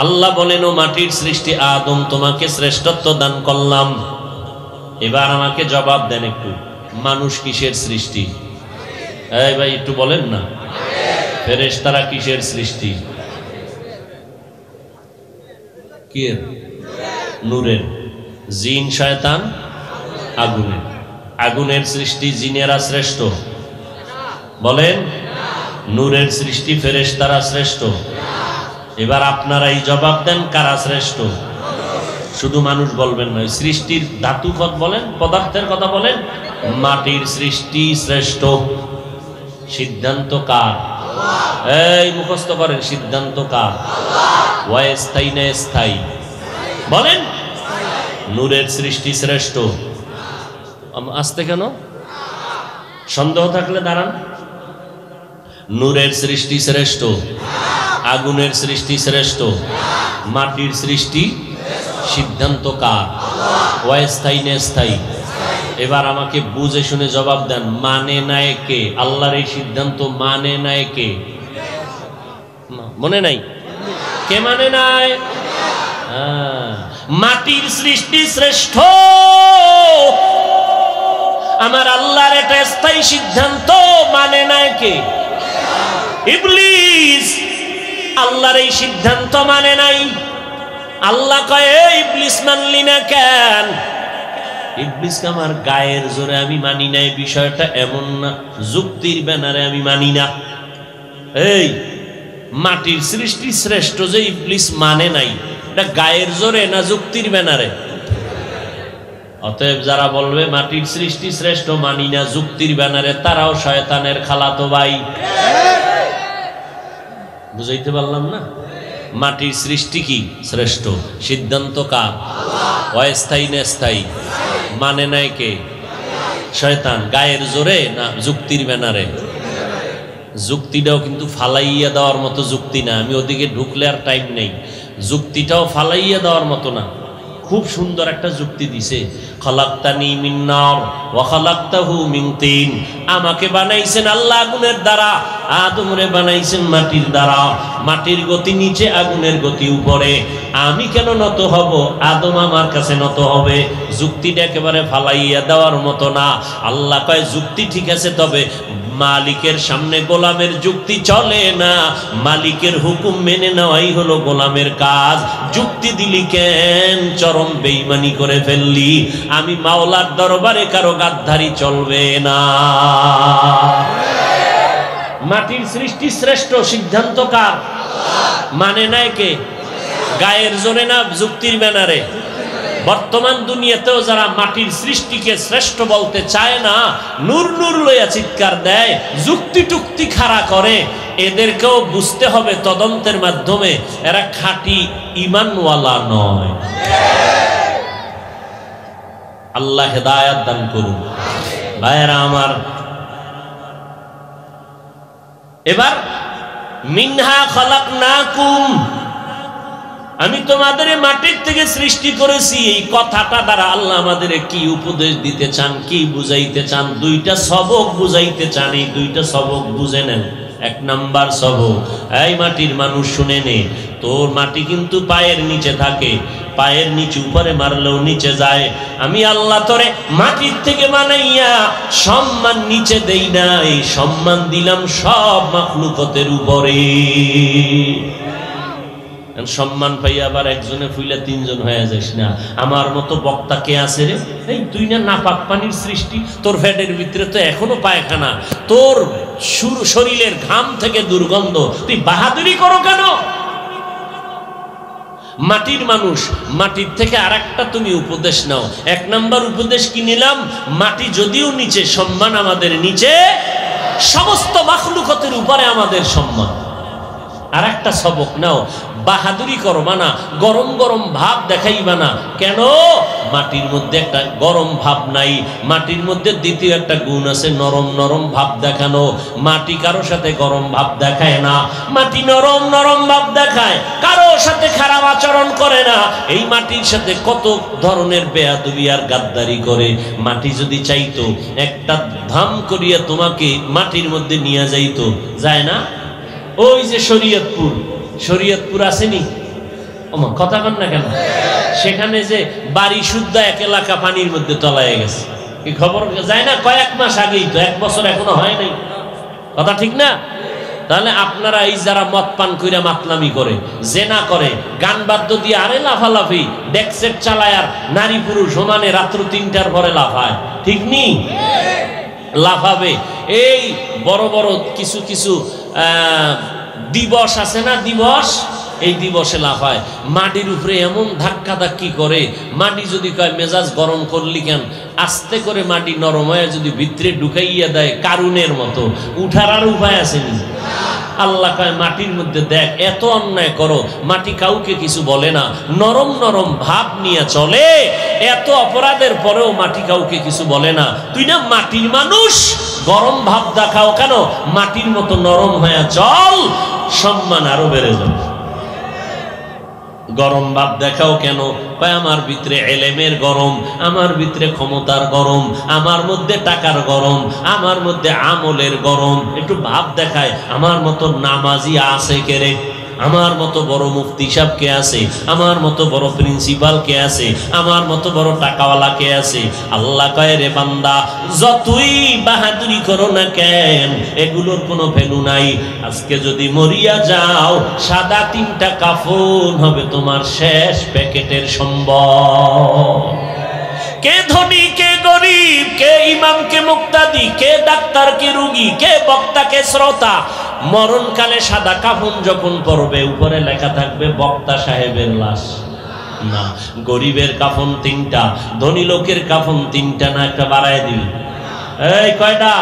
আল্লাহ বলেন, ও মাটির সৃষ্টি আদম, তোমাকে শ্রেষ্ঠত্ব দান করলাম। এবার আমাকে জবাব দেন একটু, মানুষ কিসের সৃষ্টি? এই ভাই একটু বলেন না। ফেরেশতারা কিসের সৃষ্টি? কি? নূরের। জিন শয়তান আগুনের। আগুনের সৃষ্টি জিনেরা শ্রেষ্ঠ? বলেন। নূরের সৃষ্টি ফেরেশতারা শ্রেষ্ঠ? এবার আপনারাই জবাব দেন, কারা শ্রেষ্ঠ? শুধু মানুষ বলবেন না, সৃষ্টির ধাতু পদ বলেন, পদার্থের কথা বলেন। মাটির সৃষ্টি শ্রেষ্ঠ। সিদ্ধান্ত কার? এই মুখস্থ করেন, সিদ্ধান্ত কার? অস্থায়ী না স্থায়ী? বলেন। নূরের সৃষ্টি শ্রেষ্ঠ। আসতে কেন? সন্দেহ থাকলে দাঁড়ান। নূরের সৃষ্টি শ্রেষ্ঠ, আগুনের সৃষ্টি শ্রেষ্ঠ, মাটির সৃষ্টি। সিদ্ধান্ত কার? অস্থায়ী না স্থায়ী? এবার আমাকে বুঝে শুনে জবাব দেন, মানে নাই কে? আল্লাহর এই সিদ্ধান্ত মানে নাই কে? মনে নাই? কে মানে নাই? মাটির সৃষ্টি শ্রেষ্ঠ। আমার আল্লাহর এটা স্থায়ী সিদ্ধান্ত মানে নাই কে? ইবলিস। আল্লাহর এই সিদ্ধান্ত মানে নাই। আল্লাহ কয়, ইবলিস মানলি না কেন? ইবলিসকে আমার গায়ের জোরে আমি মানি নাই, বিষয়টা এমন না। যুক্তির ব্যানারে আমি মানি না। এই মাটির সৃষ্টি শ্রেষ্ঠ যে ইবলিস মানে নাই, এটা গায়ের জোরে না যুক্তির ব্যানারে? অতএব যারা বলবে মাটির সৃষ্টি শ্রেষ্ঠ মানি না যুক্তির ব্যানারে, তারাও শয়তানের খালাতো ভাই। বুঝাইতে পারলাম না? মাটির সৃষ্টি কি শ্রেষ্ঠ? সিদ্ধান্ত কার? অস্থায়ী না স্থায়ী? মানে নাই কে? শয়তান। গায়ের জোরে না যুক্তির ব্যানারে? যুক্তিটাও কিন্তু ফালাইয়া দেওয়ার মতো যুক্তি না। আমি ওদিকে ঢুকলে আর টাইম নেই। যুক্তিটাও ফালাইয়া দেওয়ার মতো না। খুব সুন্দর একটা যুক্তি দিছে, খালাকতানি মিন নার ওয়া খালাকতাহু মিন তিন। আমাকে বানাইছেন আল্লাহ আগুনের দ্বারা, আদমরে বানাইছেন মাটির দ্বারা। মাটির গতি নিচে, আগুনের গতি উপরে। আমি কেন নত হব? আদম আমার কাছে নত হবে। যুক্তিটা একেবারে ফালাইয়া দেওয়ার মতো না। আল্লাহ কয় যুক্তি ঠিক আছে, তবে মালিকের সামনে গোলামের যুক্তি চলে না। মালিকের হুকুম মেনে নেওয়াই হলো গোলামের কাজ। যুক্তি দিলি কেন? চরম বেঈমানি করে ফেললি। আমি মাওলার দরবারে কারো গাদ্দারি চলবে না। মাটির সৃষ্টি শ্রেষ্ঠ, সিদ্ধান্ত কার? মানে নাই কে? গায়ের জোরে না যুক্তির ব্যানারে? বর্তমান দুনিয়াতেও যারা মাটির সৃষ্টিকে শ্রেষ্ঠ বলতে চায় না, নূর নূর লইয়া চিৎকার দেয়, যুক্তি টুক্তি খাড়া করে, এদেরকেও বুঝতে হবে তদন্তের মাধ্যমে এরা খাঁটি ঈমানওয়ালা নয়। আল্লাহ হেদায়েত দান করুন। ভাইয়েরা আমার, এবার মিনহা খালাকনাকুম, আমি তোমাদের মাটির থেকে সৃষ্টি করেছি, এই কথাটা দ্বারা আল্লাহ আমাদের কি উপদেশ দিতে চান, কি বুঝাইতে চান? দুইটা সবক বুঝাইতে চান। এই দুইটা সবক বুঝে নেন। এক নাম্বার সবক, এই মাটির মানুষ শুনে নে, তোর মাটি কিন্তু পায়ের নিচে থাকে, পায়ের নিচে উপরে মারলেও নিচে যায়। আমি আল্লাহ তোরে মাটির থেকে বানাইয়া সম্মান নিচে দেই না, এই সম্মান দিলাম সব মাখলুকতের উপরে। সম্মান পাইয়া আবার একজনে ফুইলা তিনজন হয়ে যাস না। আমার মতো বক্তা কে আছে রে? এই তুই না নাপাক পানির সৃষ্টি, তোর ফ্যাটের ভিতরে তো এখনো পায়খানা, তোর শরীরের ঘাম থেকে দুর্গন্ধ, তুই বাহাদুরি করো কেন? মাটির মানুষ, মাটির থেকে আরেকটা তুমি উপদেশ নাও। এক নাম্বার উপদেশ কি নিলাম? মাটি যদিও নিচে, সম্মান আমাদের নিচে, সমস্ত মাখলুকতের উপরে আমাদের সম্মান। আর একটা সবক নাও, বাহাদুরি করবা না, গরম গরম ভাব দেখাইবা না। কেন? মাটির মধ্যে একটা গরম ভাব নাই। মাটির মধ্যে দ্বিতীয় একটা গুণ আছে, নরম নরম ভাব দেখানো। মাটি কারো সাথে গরম ভাব দেখায় না, মাটি নরম নরম ভাব দেখায়, কারো সাথে খারাপ আচরণ করে না। এই মাটির সাথে কত ধরনের বেয়াদবি আর গাদ্দারি করে। মাটি যদি চাইতো একটা ধাম করিয়া তোমাকে মাটির মধ্যে নিয়ে যাইতো, যায় না? ওই যে শরীয়তপুর আসেনি, কথা কন না কেন? সেখানে যে বাড়ি শুদ্ধা এক এলাকা পানির মধ্যে তলায় গেছে, কি খবর যায় না? কয়েক মাস আগেই তো, 1 বছর এখনো হয় নাই। কথা ঠিক না? তাহলে আপনারা এই যারা মদ পান কইরা মাতলামি করে, জেনা করে, গান বাদ্য দিয়ে আরে লাফালাফি, ডেকসেট চালায়, আর নারী পুরুষ সমানে রাত্র 3টার পরে লাফায়, ঠিক নি? লাফাবে। এই বড় বড় কিছু কিছু দিবস আছে না, দিবস, এই দিবসে লাফায়, মাটির উপরে এমন ধাক্কা ধাক্কি করে। মাটি যদি কয় মেজাজ গরম করলি কেন, আস্তে করে মাটি নরম হয়ে যদি ভিতরে ঢুকাইয়া দেয় কারুনের মতো, উঠার আর উপায় আসেনি। আল্লাহ কয় মাটির মধ্যে দেখ, এত অন্যায় করো, মাটি কাউকে কিছু বলে না, নরম নরম ভাব নিয়ে চলে। এত অপরাধের পরেও মাটি কাউকে কিছু বলে না। তুই না মাটির মানুষ, গরম ভাব দেখাও কেন? মাটির মতো নরম হয়ে চল, সম্মান আরো বেড়ে যাবে। গরম ভাব দেখাও কেন? কয় আমার ভিতরে এলেমের গরম, আমার ভিতরে ক্ষমতার গরম, আমার মধ্যে টাকার গরম, আমার মধ্যে আমলের গরম। একটু ভাব দেখায়। আমার মতো নামাজি আছে কে রে? আমার মতো বড় মুফতি সাহেব কে আছে? আমার মতো বড় প্রিন্সিপাল কে আছে? আমার মতো বড় টাকাওয়ালা কে আছে? আল্লাহ কয় রে বান্দা, যতই বাহাদুরি করো না কেন, এগুলোর কোনো ভ্যালু নাই। আজকে যদি মরিয়া যাও, সাদা 3টা কাফন হবে তোমার শেষ প্যাকেটের সম্বল। কে ধনী, কে গরিব, কে ইমাম, কে মুক্তাদি, কে ডাক্তার, কে রোগী, কে বক্তা, কে শ্রোতা, মরণকালে সাদা কাফন যখন পরবে, উপরে লেখা থাকবে বক্তা সাহেবের লাশ। না, গরিবের কাফন 3টা, ধনী লোকের কাফন 3টা, না একটা বাড়ায় দিবি? এই কয়টা?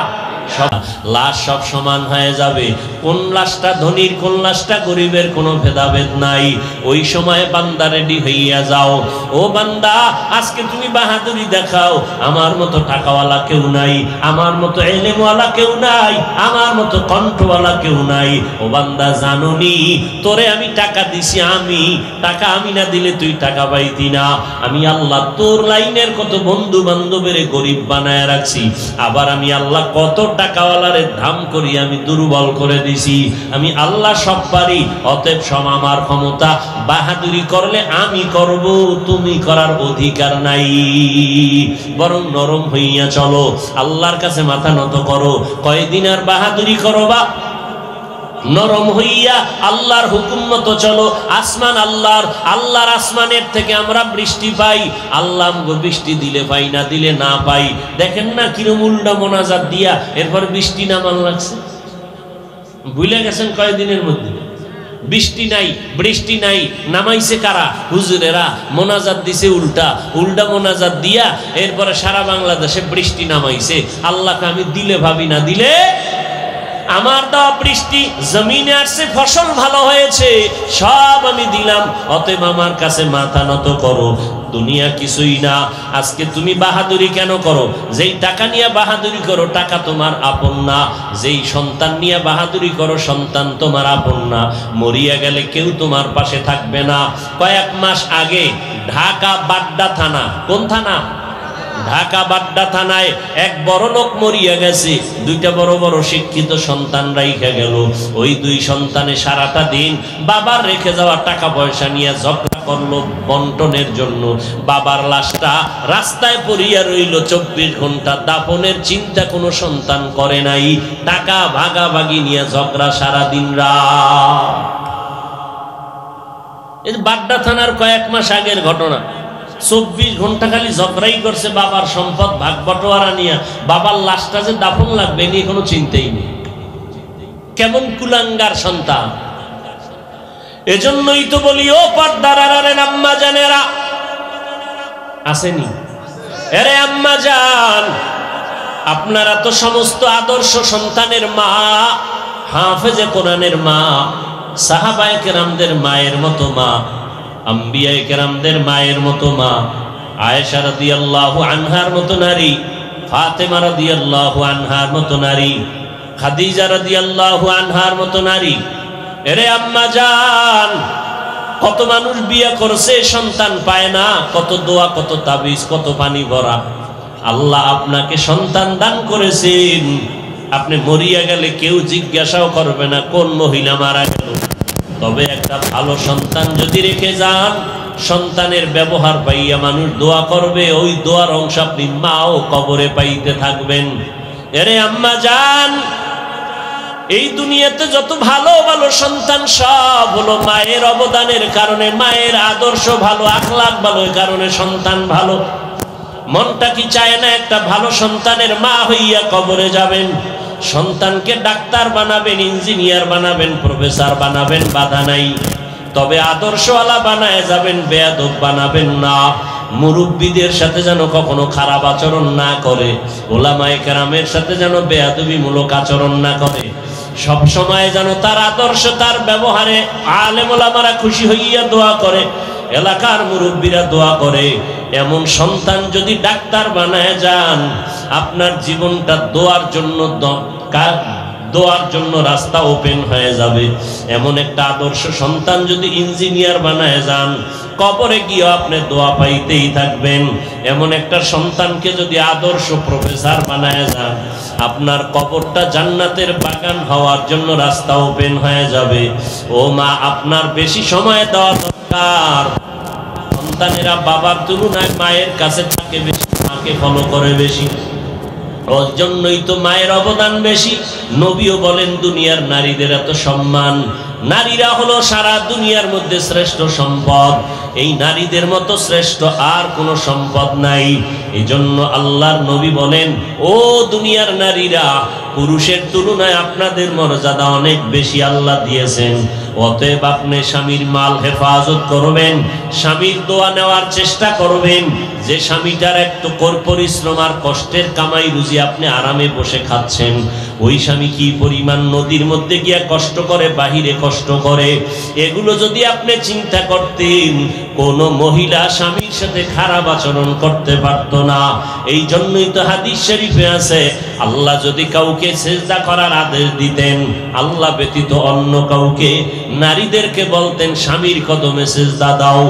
লাশ সব সমান হয়ে যাবে। কোন লাশটা ধনীর, কোন লাশটা গরিবের, কোনো ভেদাভেদ নাই। ওই সময় বান্দা রেডি হইয়া যাও। ও বান্দা, আজকে তুমি বাহাদুরি দেখাও, আমার মতো টাকাওয়ালা কেউ নাই, আমার মতো এলেমওয়ালা কেউ নাই, আমার মতো কণ্ঠওয়ালা কেউ নাই। ও বান্দা, জানোনি তোরে আমি টাকা দিছি, আমি টাকা আমি না দিলে তুই টাকা পাইতি না। আমি আল্লাহ তোর লাইনের কত বন্ধু বান্ধবের গরিব বানায় রাখছি, আবার আমি আল্লাহ কত টাকাওয়ালারে ধাম করি আমি দুর্বল করে দিছি। আমি আল্লাহ সব পারি, অতএব সব আমার ক্ষমতা। বাহাদুরি করলে আমি করব, তুমি করার অধিকার নাই। বরং নরম হইয়া চলো, আল্লাহর কাছে মাথা নত করো। কয়দিন আর বাহাদুরি করো বা? নরম হইয়া আল্লাহর হুকুম মতো চলো। আসমান আল্লাহর, আল্লাহর আসমানের থেকে আমরা বৃষ্টি পাই। আল্লাহ বৃষ্টি দিলে পাই, না দিলে না পাই। দেখেন না কিরম উল্টা মোনাজাত দিয়া এরপর বৃষ্টি নামান লাগছে। ভুলে গেছেন কয়েকদিনের মধ্যে? বৃষ্টি নাই, বৃষ্টি নাই, নামাইছে কারা? হুজুরেরা। মোনাজাত দিছে উল্টা উল্টা মোনাজাত দিয়া এরপরে সারা বাংলাদেশে বৃষ্টি নামাইছে। আল্লাহকে আমি দিলে ভাবি না দিলে আমার দেওয়া বৃষ্টি জমিনে আসছে, ফসল ভালো হয়েছে, সব আমি দিলাম। অতএব আমার কাছে মাথা নত করো, দুনিয়া কিছুই না। আজকে তুমি বাহাদুরি কেন করো? যেই টাকা নিয়ে বাহাদুরি করো টাকা তোমার আপন না, যেই সন্তান নিয়ে বাহাদুরি করো সন্তান তোমার আপন না। মরিয়া গেলে কেউ তোমার পাশে থাকবে না। কয়েক মাস আগে ঢাকা বাড্ডা থানা, কোন থানা? ঢাকা বাড্ডা থানায় এক বড় লোক মরিয়া গেছে, দুইটা বড় বড় শিক্ষিত সন্তান রাইখা গেল। ওই দুই সন্তানে সারাটা দিন বাবার রেখে যাওয়া টাকা পয়সা নিয়ে ঝগড়া করলো বন্টনের জন্য। বাবার লাশটা রাস্তায় পড়িয়া রইল 24 ঘন্টা, দাফনের চিন্তা কোনো সন্তান করে নাই। টাকা ভাগাভাগি নিয়ে ঝগড়া সারাদিন রাত। এই বাড্ডা থানার কয়েক মাস আগের ঘটনা। 24 ঘন্টা খালি ঝগড়াই করছে বাবার সম্পদ ভাগ বটোয়ারা নিয়ে। বাবার লাশটা যে দাফন লাগবে নিয়ে কোনো চিন্তাই নেই। কেমন কুলাঙ্গার সন্তান! এজন্যই তো বলি, ও পর্দার আড়ালের আম্মা জানেরা আসেনি, এরে আম্মা জান, আপনারা তো সমস্ত আদর্শ সন্তানের মা, হাফেজে কোরআনের মা, সাহাবায়ে কেরামদের মায়ের মতো মা, আম্বিয়ায়ে কেরামদের মায়ের মতো মা, আয়েশা রাদিয়াল্লাহু আনহার মতো নারী, ফাতেমা রাদিয়াল্লাহু আনহার মতো নারী, খাদিজা রাদিয়াল্লাহু আনহার মতো নারী। এরে আম্মা জান, কত মানুষ বিয়ে করছে সন্তান পায় না, কত দোয়া, কত তাবিজ, কত পানি ভরা। আল্লাহ আপনাকে সন্তান দান করেছেন, আপনি মরিয়া গেলে কেউ জিজ্ঞাসাও করবে না কোন মহিলা মারা গেল। তবে একটা ভালো সন্তান যদি রেখে যান, সন্তানের ব্যবহার পাইয়া মানুষ দোয়া করবে, ওই দোয়ার অংশ আপনি মা ও কবরে পাইতে থাকবেন। এরে আম্মা জান, এই দুনিয়াতে যত ভালো ভালো সন্তান সব হলো মায়ের অবদানের কারণে, মায়ের আদর্শ ভালো, আখলাক ভালো, এই কারণে সন্তান ভালো। মনটা কি চায় না একটা ভালো সন্তানের মা হইয়া কবরে যাবেন? সন্তানকে ডাক্তার বানাবেন, ইঞ্জিনিয়ার বানাবেন, প্রফেসর বানাবেন, বাধা নাই। তবে আদর্শওয়ালা বানায় যাবেন, বেয়াদব বানাবেন না। মুরব্বীদের সাথে যেন কখনো খারাপ আচরণ না করে, ওলামায়ে কেরামের সাথে যেন বেয়াদবিমূলক আচরণ না করে। সব সময় যেন তার আদর্শ, তার ব্যবহারে আলেম ওলামারা খুশি হইয়া দোয়া করে, এলাকার মুরব্বীরা দোয়া করে। এমন সন্তান যদি ডাক্তার বানায় যান, আপনার জীবনটা দোয়ার জন্য রাস্তা ওপেন হয়ে যাবে। এমন একটা আদর্শ সন্তান যদি ইঞ্জিনিয়ার বানায় যান, কবরে গিয়ে আপনি দোয়া পাইতেই থাকবেন। এমন একটা সন্তানকে যদি আদর্শ প্রফেসর বানায় যান, আপনার কবরটা জান্নাতের বাগান হওয়ার জন্য রাস্তা ওপেন হয়ে যাবে। ও মা, আপনার বেশি সময় দেওয়া দরকার। সন্তানেরা বাবার তুলনায় মায়ের কাছে থাকে বেশি, মাকে ফলো করে বেশি। ওর জন্যই তো মায়ের অবদান বেশি। নবীও বলেন, দুনিয়ার নারীদের এত সম্মান, নারীরা হলো সারা দুনিয়ার মধ্যে শ্রেষ্ঠ সম্পদ। এই নারীদের মতো শ্রেষ্ঠ আর কোনো সম্পদ নাই। এই জন্য আল্লাহর নবী বলেন, ও দুনিয়ার নারীরা, পুরুষের তুলনায় আপনাদের মর্যাদা অনেক বেশি আল্লাহ দিয়েছেন। অতএব আপনি স্বামীর মাল হেফাজত করবেন, স্বামীর দোয়া নেওয়ার চেষ্টা করবেন। যে স্বামীটার একটু পরিশ্রম আর কষ্টের কামাই রুজি আপনি আরামে বসে খাচ্ছেন, ওই স্বামী কি পরিমাণ নদীর মধ্যে গিয়া কষ্ট করে, বাহিরে কষ্ট করে, এগুলো যদি আপনি চিন্তা করতেন, কোন মহিলা স্বামীর সাথে খারাপ আচরণ করতে পারত না। এই জন্যই তো হাদিস শরীফে আছে, আল্লাহ যদি কাউকে সেজদা করার আদেশ দিতেন, আল্লাহ ব্যতীত অন্য কাউকে, নারীদেরকে বলতেন স্বামীর কদমে সেজদা দাও।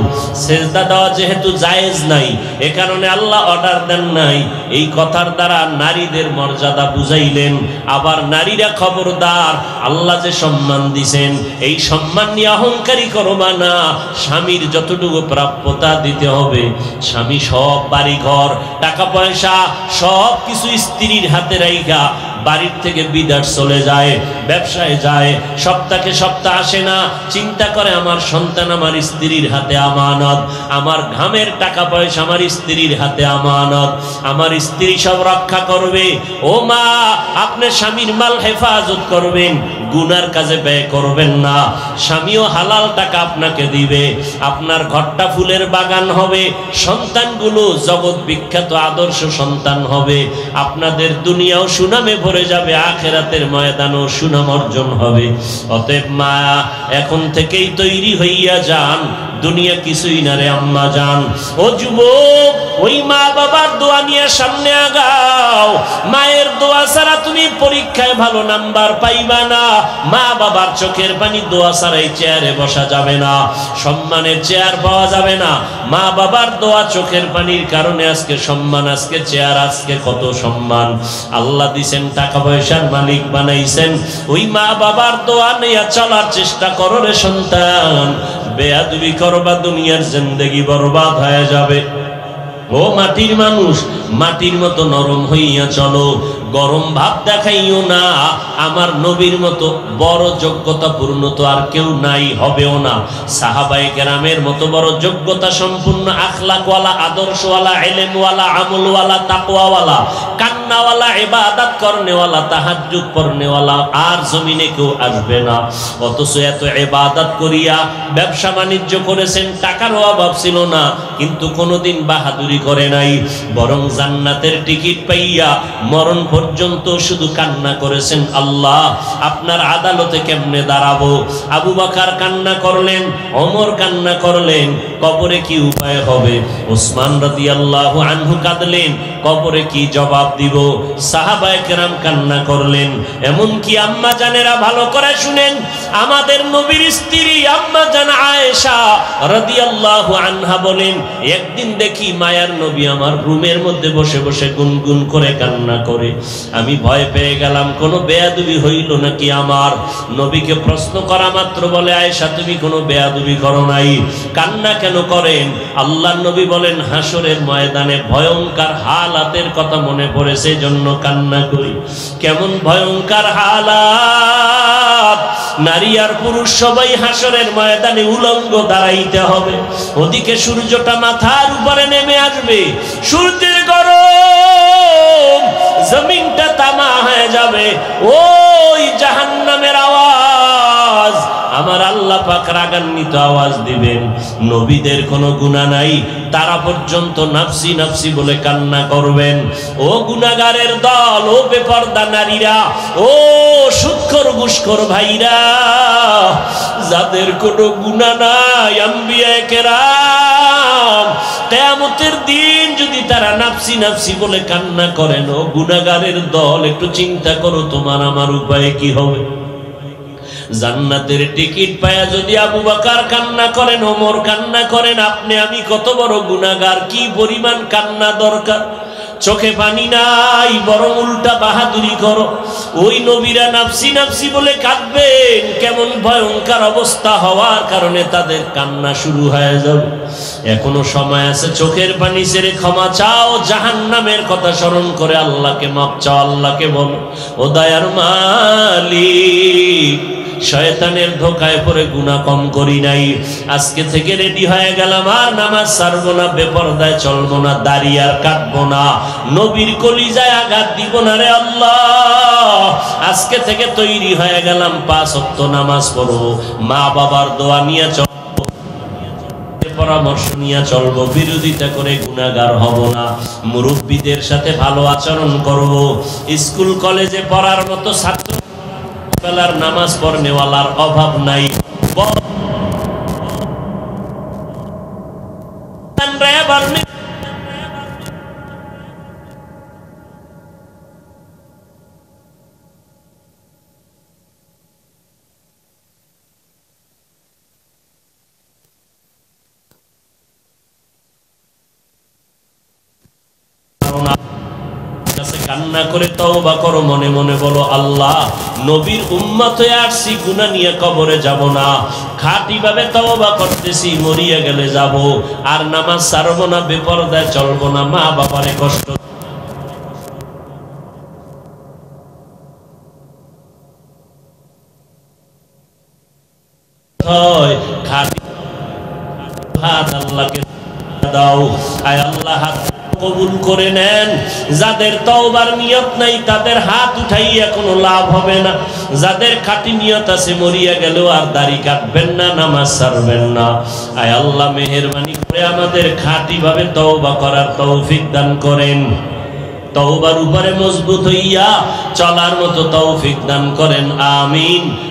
সেজদা দেওয়া যেহেতু জায়েজ নাই, এ কারণে আল্লাহ অর্ডার দেন নাই। এই কথার দ্বারা নারীদের মর্যাদা বুঝাইলেন। আবার নারীরা খবরদার, আল্লাহ যে সম্মান দিছেন, এই সম্মান নিয়ে অহংকারী করবা না। স্বামীর যতটুকু প্রাপ্যতা দিতে হবে। স্বামী সব বাড়ি ঘর, টাকা পয়সা সব কিছু স্ত্রীর হাতে রাইখা বাড়ির থেকে বিদার চলে যায়, ব্যবসায় যায়, সপ্তাহে সপ্তাহ আসে না, চিন্তা করে আমার সন্তান আমার স্ত্রীর হাতে আমানত, আমার ঘামের টাকা পয়সা আমার স্ত্রীর হাতে আমানত, আমার স্ত্রী সব রক্ষা করবে। ও মা, আপনি স্বামীর মাল হেফাজত করবেন, গুনার কাজে ব্যয় করবেন না, স্বামীও হালাল টাকা আপনাকে দিবে, আপনার ঘরটা ফুলের বাগান হবে, সন্তানগুলো জগৎ বিখ্যাত আদর্শ সন্তান হবে, আপনাদের দুনিয়াও সুনামে ভরে যাবে, আখিরাতের ময়দানও সুনাম অর্জন হবে। অতএব মা, এখন থেকেই তৈরি হইয়া যান, দুনিয়া কিছুই না রে আম্মা জান। ও যুবক, ওই মা বাবার দোয়া নিয়ে সামনে আগাও। মায়ের দোয়া ছাড়া তুমি পরীক্ষায় ভালো নাম্বার পাইবা না, মা বাবার চোখের পানি দোয়া ছাড়াই চেয়ারে বসা যাবে না, সম্মানের চেয়ার পাওয়া যাবে না। মা বাবার দোয়া চোখের পানির কারণে আজকে সম্মান, আজকে চেয়ার, আজকে কত সম্মান। আল্লাহ দিছেন, টাকা পয়সার মালিক বানাইছেন, ওই মা বাবার দোয়া নিয়ে চলার চেষ্টা করো রে সন্তান। বেয়াদবি করবা, দুনিয়ার জিন্দেগি বরবাদ হয়ে যাবে। ও মাটির মানুষ, মাটির মতো নরম হইয়া চলো, গরম ভাব দেখাইও না। আমার নবীর মতো বড় যোগ্যতা পূর্ণ তো আর কেউ নাই, হবেও না। সাহাবায়ে কেরামের মতো বড় যোগ্যতা সম্পূর্ণ, আখলাকওয়ালা, আদর্শওয়ালা, ইলমওয়ালা, আমলওয়ালা, তাকওয়াওয়ালা, কান্নাওয়ালা, ইবাদত করনেওয়ালা, তাহাজ্জুদ পড়নেওয়ালা আর জমিনে কেউ আসবে না। অথচ এত ইবাদত করিয়া ব্যবসা বাণিজ্য করেছেন, টাকারও অভাব ছিল না, কিন্তু কোনোদিন বাহাদুরি করে নাই, বরং জান্নাতের টিকিট পাইয়া মরণ পর্যন্ত শুধু কান্না করেছেন, আল্লাহ আপনার আদালতে কেমনে দাঁড়াবো। আবু বকর কান্না করলেন, ওমর কান্না করলেন, কবরে কি উপায় হবে। ওসমান রাদিয়াল্লাহু আনহু কাঁদলেন, কবরে কি জবাব দিব। সাহাবায়ে কেরাম কান্না করলেন। এমনকি আম্মা জানেরা, ভালো করে শুনেন, আমাদের নবীর স্ত্রী আম্মা জান আয়েশা রাদিয়াল্লাহু আনহা বলেন, একদিন দেখি মায়ার নবী আমার রুমের মধ্যে বসে বসে গুনগুন করে কান্না করে। আমি ভয় পেয়ে গেলাম, কোনো বেয়াদবি হইল নাকি আমার। নবীকে প্রশ্ন করা মাত্র বলে, আয়েশা তুমি কোনো বেয়াদবি করো নাই, কান্না কেন করেন? আল্লাহর নবী বলেন, হাসরের ময়দানে ভয়ঙ্কর হালাতের কথা মনে পড়েছে, জন্য কান্না করি। কেমন ভয়ঙ্কর হালাত! নারী আর পুরুষ সবাই হাসরের ময়দানে উলঙ্গ দাঁড়াইতে হবে। ওদিকে সূর্যটা মাথার উপরে নেমে আসবে, সূর্যের গরম, জমিনটা তামা হয়ে যাবে। ওই জাহান্নামের আওয়াজ আমার আল্লাহ পাক রাগান্বিত আওয়াজ দিবেন। নবীদের কোনো গুনাহ নাই, তারা পর্যন্ত নাফসি নাফসি বলে কান্না করবেন। ও গুনাহগারের দল, ও বেপরদা নারীরা, ও সুদখোর ঘুষখোর ভাইরা, যাদের কোনো গুনাহ নাই, আম্বিয়ায়ে কেরাম, কিয়ামতের দিন যদি তারা নাফসি নাফসি বলে কান্না করেন, ও গুনাহগারের দল, একটু চিন্তা করো তোমার আমার উপায় কি হবে। জান্নাতের টিকিট পায়া যদি আবু বকর কান্না করেন, ওমর কান্না করেন, আপনি আমি কত বড় গুনাহগার, কি পরিমাণ কান্না দরকার। চোখে পানি নাই, বরং উল্টা বাহাদুরি করো। ওই নবীরা নাফসি নাফসি বলে কাঁদবেন, কেমন ভয়ঙ্কর অবস্থা হওয়ার কারণে তাদের কান্না শুরু হয়ে যাবে। এখনো সময় আছে, চোখের পানি ছেড়ে ক্ষমা চাও, জাহান্নামের কথা স্মরণ করে আল্লাহকে মাপ চাও। আল্লাহকে বলো, ও দয়ার মালিক, শয়তানের ধোকায় পড়ে গুনাহ কম করি নাই, আজকে থেকে রেডি হয়ে গেলাম, আর নামাজ ছাড়বো না, বেপরদায় চলবো না, দাড়ি আর কাটবো না, নবীর কলিজায় আঘাত দিব না রে আল্লাহ। আজকে থেকে তৈরি হয়ে গেলাম, 5 ওয়াক্ত নামাজ পড়বো, মা বাবার দোয়া নিয়ে চলবো, পরামর্শ নিয়ে চলবো, বিরোধিতা করে গুনাহগার হব না, মুরব্বীদের সাথে ভালো আচরণ করব, স্কুল কলেজে পড়ার মতো ছাত্র বেলার নামাজ পড়নেওয়ালার অভাব নাই। কান্না করে তওবা করো, মনে মনে বলো, আল্লাহ নবীর উম্মত হয়ে আসছি, গুনাহ নিয়ে কবরে যাব না, খাঁটি ভাবে তওবা করতেছি, মরিয়া গেলে যাব, আর নামাজ ছাড়বো না, বেপরদায় চলবো না, মা বাবারে কষ্ট হয় খাঁটি হাত আল্লাহকে দাও। আয় আল্লাহ হাত কবুল করে নেন। যাদের তওবার নিয়ত নাই তাদের হাত উঠাইয়া কোনো লাভ হবে না। যাদের খাঁটি নিয়ত আছে মরিয়া গেলেও আর দাড়ি কাটবেন না, নামাজ ছাড়বেন না। আয় আল্লাহ মেহেরবানি করে আমাদের খাঁটি ভাবে তওবা করার তৌফিক দান করেন। তওবার উপরে মজবুত হইয়া চলার মতো তৌফিক দান করেন, আমিন।